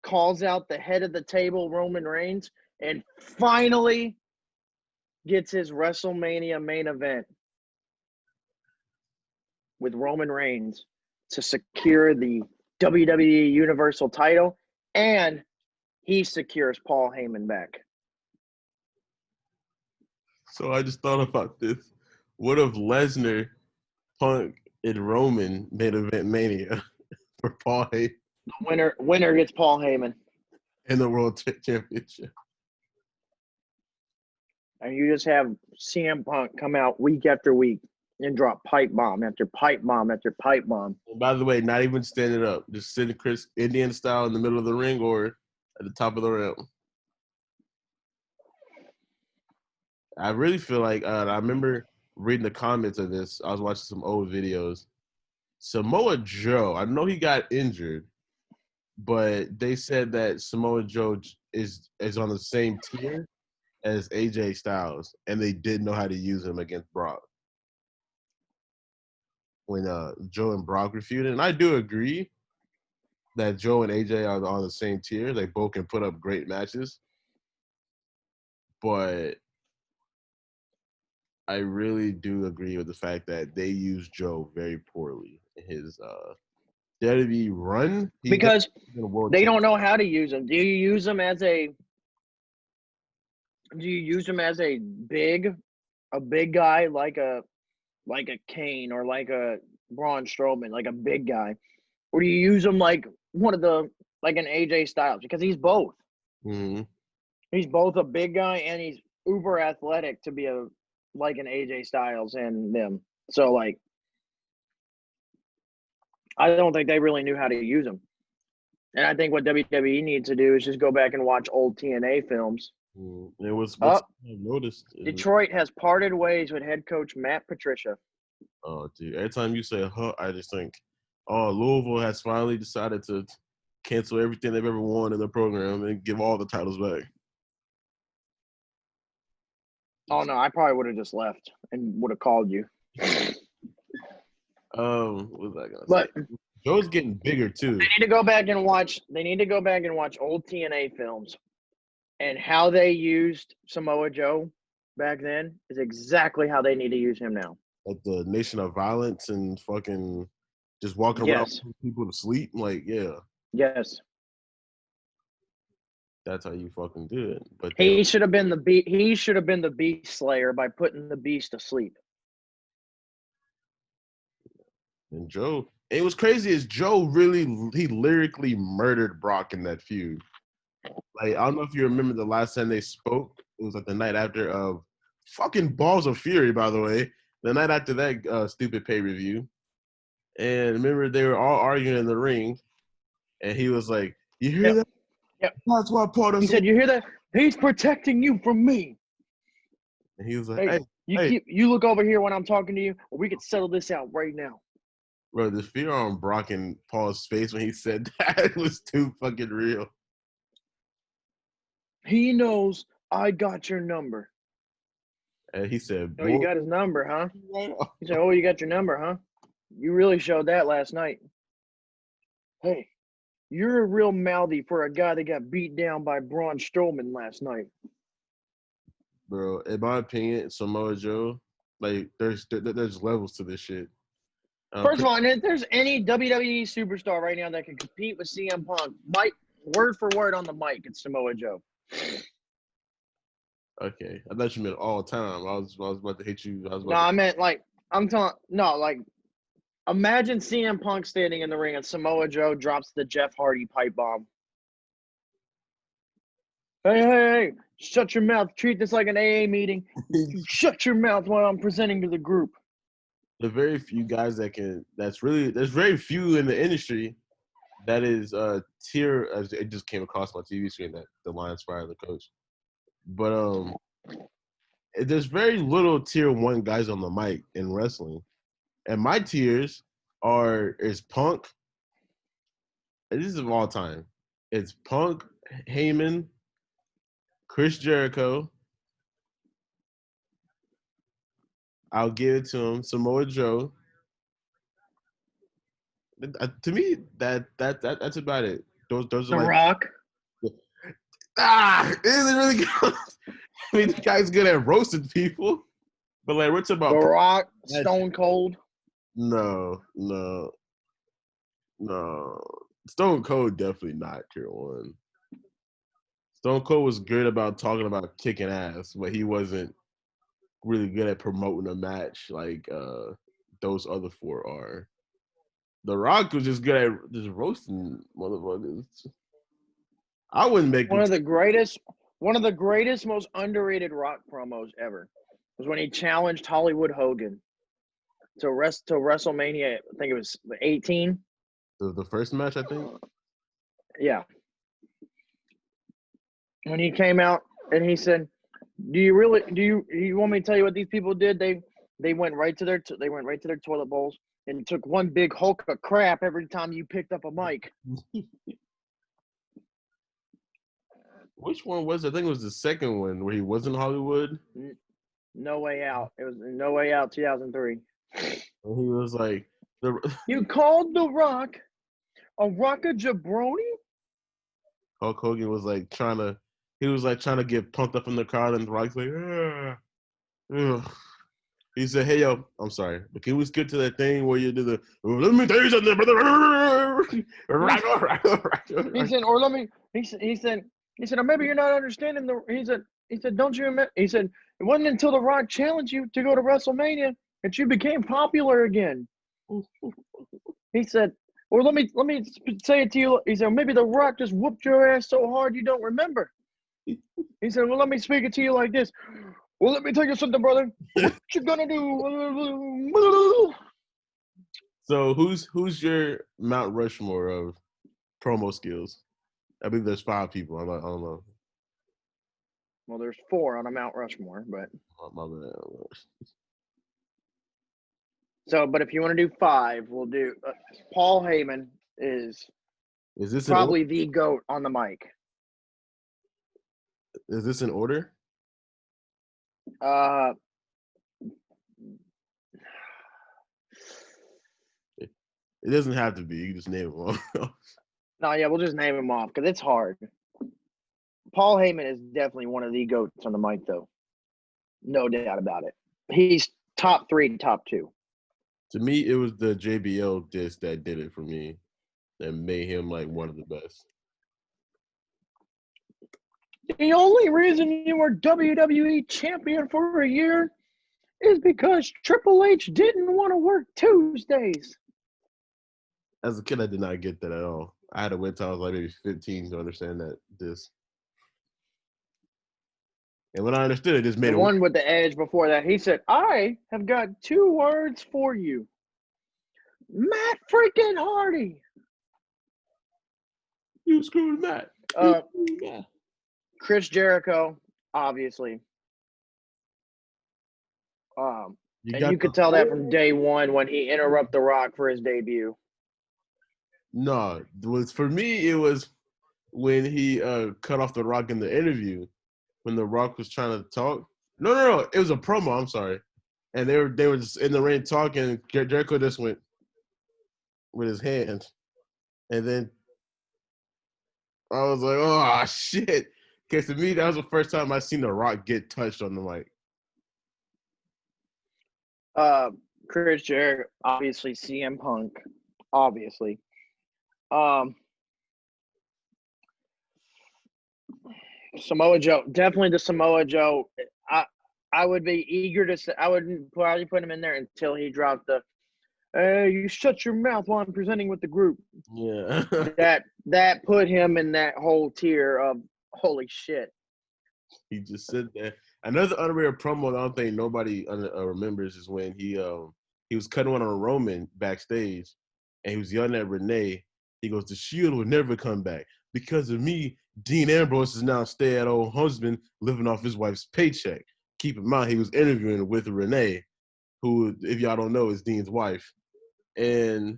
calls out the head of the table, Roman Reigns, and finally gets his WrestleMania main event with Roman Reigns to secure the WWE Universal title, and he secures Paul Heyman back. So I just thought about this. What if Lesnar, Punk, and Roman made event Mania for Paul Heyman? Winner gets Paul Heyman. In the World Championship. and you just have CM Punk come out week after week and drop pipe bomb after pipe bomb after pipe bomb. And by the way, not even standing up, just sitting Chris Indian style in the middle of the ring or at the top of the rim. I really feel like I remember reading the comments of this. I was watching some old videos. Samoa Joe, I know he got injured, but they said that Samoa Joe is on the same tier as AJ Styles, and they didn't know how to use him against Brock. When Joe and Brock were feuding, and I do agree that Joe and AJ are on the same tier. They both can put up great matches, but I really do agree with the fact that they use Joe very poorly in his WWE run. Because they don't know how to use him. Do you use him as a big guy like a Kane or like a Braun Strowman, like a big guy? Or do you use him like an AJ Styles? Because he's both. Mm-hmm. He's both a big guy and he's uber athletic to be like an AJ Styles and them. So like, I don't think they really knew how to use him. And I think what WWE needs to do is just go back and watch old TNA films. It was I noticed. Detroit has parted ways with head coach Matt Patricia. Oh, dude! Every time you say "huh," I just think, "Oh, Louisville has finally decided to cancel everything they've ever won in the program and give all the titles back." Oh no, I probably would have just left and would have called you. What was I gonna But say? Joe's getting bigger too. They need to go back and watch old TNA films, and how they used Samoa Joe back then is exactly how they need to use him now. Like the Nation of Violence and fucking just walking around putting people to sleep. Like, yeah. Yes. That's how you fucking do it. But he should have been the Beast Slayer by putting the Beast to sleep. And Joe, it was crazy is Joe he lyrically murdered Brock in that feud. Like, I don't know if you remember the last time they spoke. It was like the night after of fucking Balls of Fury, by the way. The night after that stupid pay-per-view. And remember, they were all arguing in the ring. And he was like, you hear that? Yep. That's why part of. He said, you hear that? He's protecting you from me. And he was like, you look over here when I'm talking to you, or we can settle this out right now. Bro, the fear on Brock and Paul's face when he said that was too fucking real. He knows I got your number. And he said, "Oh, you got his number, huh?" He said, "Oh, you got your number, huh? You really showed that last night. Hey, you're a real mouthy for a guy that got beat down by Braun Strowman last night." Bro, in my opinion, Samoa Joe, like there's levels to this shit. First of all, and if there's any WWE superstar right now that can compete with CM Punk, word for word on the mic, it's Samoa Joe. Okay, I thought you meant all time. I was about to hit you. I meant imagine CM Punk standing in the ring and Samoa Joe drops the Jeff Hardy pipe bomb. Hey, shut your mouth. Treat this like an AA meeting. Shut your mouth while I'm presenting to the group. The very few guys there's very few in the industry that is tier. It just came across my TV screen that the Lions fired the coach. But there's very little tier 1 guys on the mic in wrestling. And my tiers is Punk. This is of all time. It's Punk, Heyman, Chris Jericho. I'll give it to him. Samoa Joe. To me, that's about it. Those The are like Rock. Is it really good? I mean, the guy's good at roasting people, but like, what's about The Rock, Stone Cold? No. Stone Cold definitely not tier 1. Stone Cold was good about talking about kicking ass, but he wasn't really good at promoting a match like those other 4 are. The Rock was just good at just roasting motherfuckers. I wouldn't make one of the greatest One of the greatest, most underrated Rock promos ever was when he challenged Hollywood Hogan to WrestleMania. I think it was 18. The first match, I think. Yeah. When he came out and he said, you want me to tell you what these people did? They went right to their toilet bowls and took one big hulk of crap every time you picked up a mic. Which one was it? I think it was the second one where he was in Hollywood. No Way Out. It was No Way Out 2003. And he was like, You called The Rock a rocker jabroni? Hulk Hogan was like trying to get pumped up in the crowd, and The Rock's like, ugh. He said, "Hey yo, I'm sorry, but can we skip to that thing where you do the? Let me tell you something, brother." He said, or let me. He said, or maybe you're not understanding the. He said, don't you remember? He said, it wasn't until The Rock challenged you to go to WrestleMania that you became popular again. He said, or let me say it to you. He said, maybe The Rock just whooped your ass so hard you don't remember. He said, well, let me speak it to you like this. Well, let me tell you something, brother. What you gonna do? So who's your Mount Rushmore of promo skills? I believe there's 5 people. I don't know. Well, there's 4 on a Mount Rushmore, but My bad. so. But if you want to do 5, we'll do. Paul Heyman is this probably the GOAT on the mic. Is this in order? It doesn't have to be. You can just name them all. No, yeah, we'll just name them off because it's hard. Paul Heyman is definitely one of the GOATs on the mic, though. No doubt about it. He's top 3, top 2. To me, it was the JBL disc that did it for me and made him like one of the best. The only reason you were WWE champion for a year is because Triple H didn't want to work Tuesdays. As a kid, I did not get that at all. I had to wait till I was like maybe 15 to understand that disc. And when I understood it, just made the one with the edge before that, he said, I have got 2 words for you. Matt freaking Hardy. You screwed Matt. Chris Jericho, obviously. You could tell that from day one when he interrupted The Rock for his debut. No, for me, it was when he cut off The Rock in the interview when The Rock was trying to talk. No, it was a promo. I'm sorry, and they were just in the ring talking. Jericho just went with his hands, and then I was like, "Oh shit!" Because to me, that was the first time I seen The Rock get touched on the mic. Chris Jericho, obviously CM Punk, obviously. Samoa Joe, definitely the Samoa Joe. I would be eager to say, I would probably put him in there until he dropped the, hey, you shut your mouth while I'm presenting with the group. Yeah. that put him in that whole tier of holy shit. He just said that. Another underrated promo that I don't think nobody remembers is when he was cutting one on Roman backstage, and he was yelling at Renee. He goes, "The Shield will never come back because of me. Dean Ambrose is now a stay-at-home husband living off his wife's paycheck." Keep in mind, he was interviewing with Renee, who, if y'all don't know, is Dean's wife. And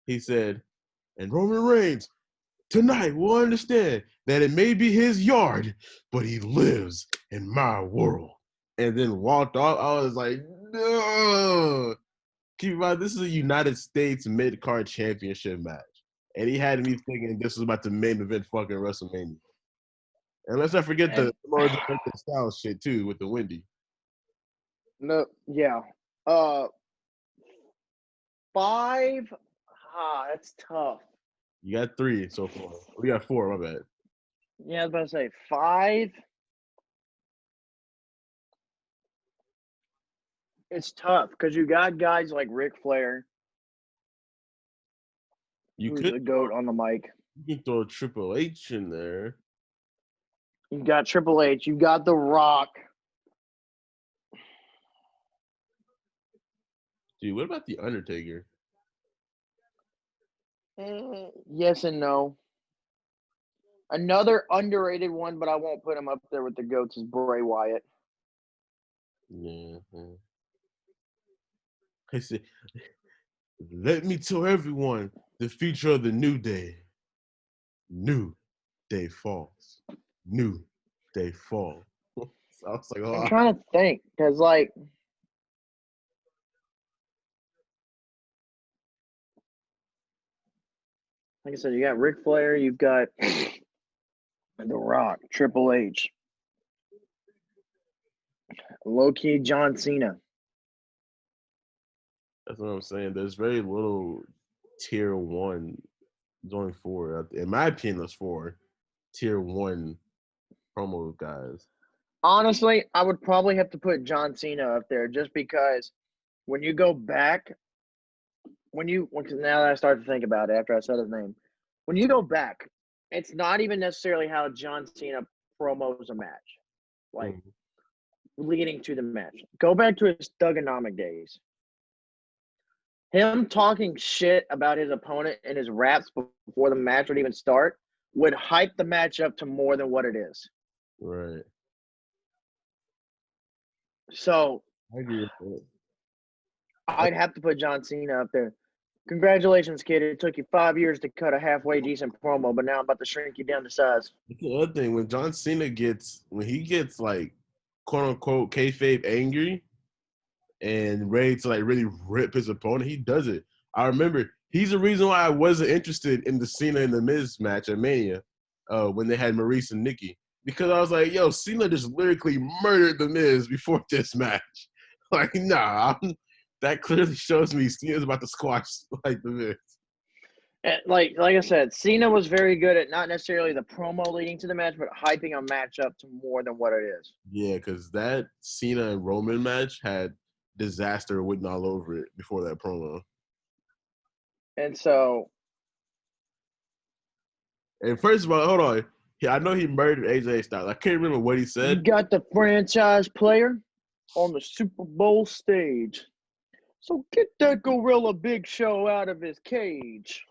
he said, "And Roman Reigns tonight will understand that it may be his yard, but he lives in my world." And then walked off. I was like, no. Keep in mind, this is a United States mid-card championship match. And he had me thinking this was about the main event fucking WrestleMania. And let's not forget the style shit too with the Wendy. No, yeah. 5. That's tough. You got 3 so far. We got 4, my bad. Yeah, I was about to say 5. It's tough because you got guys like Ric Flair. You who's could a GOAT on the mic. You can throw Triple H in there. You got Triple H. You got The Rock. Dude, what about The Undertaker? Yes and no. Another underrated one, but I won't put him up there with the GOATs, is Bray Wyatt. Yeah. I said, let me tell everyone the future of the New Day. New Day falls. New Day fall. So I was like, I'm oh, trying to think because, like I said, you got Ric Flair, you've got The Rock, Triple H, low key John Cena. that's what I'm saying. There's very little tier one. There's only four. In my opinion, there's four tier one promo guys. Honestly, I would probably have to put John Cena up there just because when you go back, now that I start to think about it after I said his name, when you go back, it's not even necessarily how John Cena promos a match, like leading to the match. Go back to his Thugonomic days. Him talking shit about his opponent and his raps before the match would even start would hype the match up to more than what it is. Right. So I agree with that. I'd have to put John Cena up there. Congratulations, kid. It took you 5 years to cut a halfway decent promo, but now I'm about to shrink you down to size. That's the other thing. When John Cena gets like quote unquote kayfabe angry and ready to like really rip his opponent, he does it. I remember he's the reason why I wasn't interested in the Cena and the Miz match at Mania when they had Maurice and Nikki. Because I was like, yo, Cena just lyrically murdered the Miz before this match. Like, nah, that clearly shows me Cena's about to squash like the Miz. And like I said, Cena was very good at not necessarily the promo leading to the match, but hyping a match up to more than what it is. Yeah, because that Cena and Roman match had disaster written all over it before that promo. And so, And first of all, hold on. I know he murdered AJ Styles. I can't remember what he you said. got the franchise player on the Super Bowl stage. So get that gorilla Big Show out of his cage.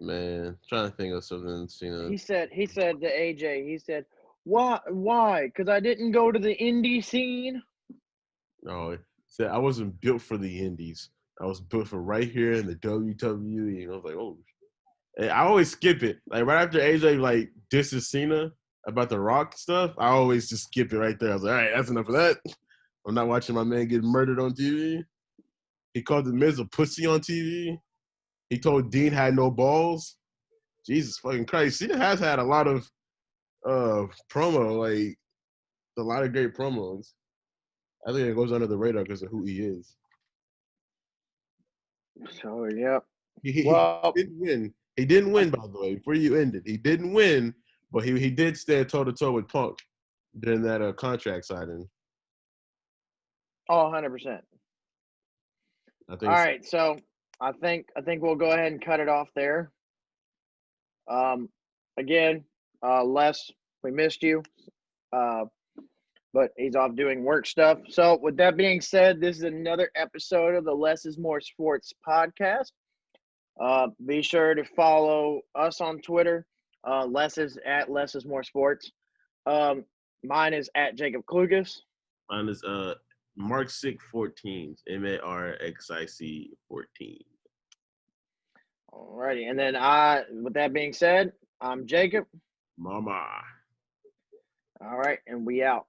Man, trying to think of something Cena. He said to AJ, he said, why? Because I didn't go to the indie scene. No, he said I wasn't built for the Indies. I was built for right here in the WWE. And I was like, oh. And I always skip it. Like right after AJ like disses Cena about the Rock stuff, I always just skip it right there. I was like, all right, that's enough of that. I'm not watching my man get murdered on TV. He called the Miz a pussy on TV. He told Dean had no balls. Jesus fucking Christ. Cena has had a lot of promo, like a lot of great promos. I think it goes under the radar because of who he is. So, yep. He Well, didn't win. He didn't win, by the way, before you ended. He didn't win, but he did stand toe-to-toe with Punk during that contract signing. oh, 100%. I All think right, so I think we'll go ahead and cut it off there. Again, Les, we missed you, but he's off doing work stuff. So, with that being said, this is another episode of the Less is More Sports podcast. Be sure to follow us on Twitter. Les is at Less is More Sports. Mine is at Jacob Klucas. mine is Marxic 14, MARXIC 14. Alrighty, and then with that being said, I'm Jacob. Mama. All right, and we out.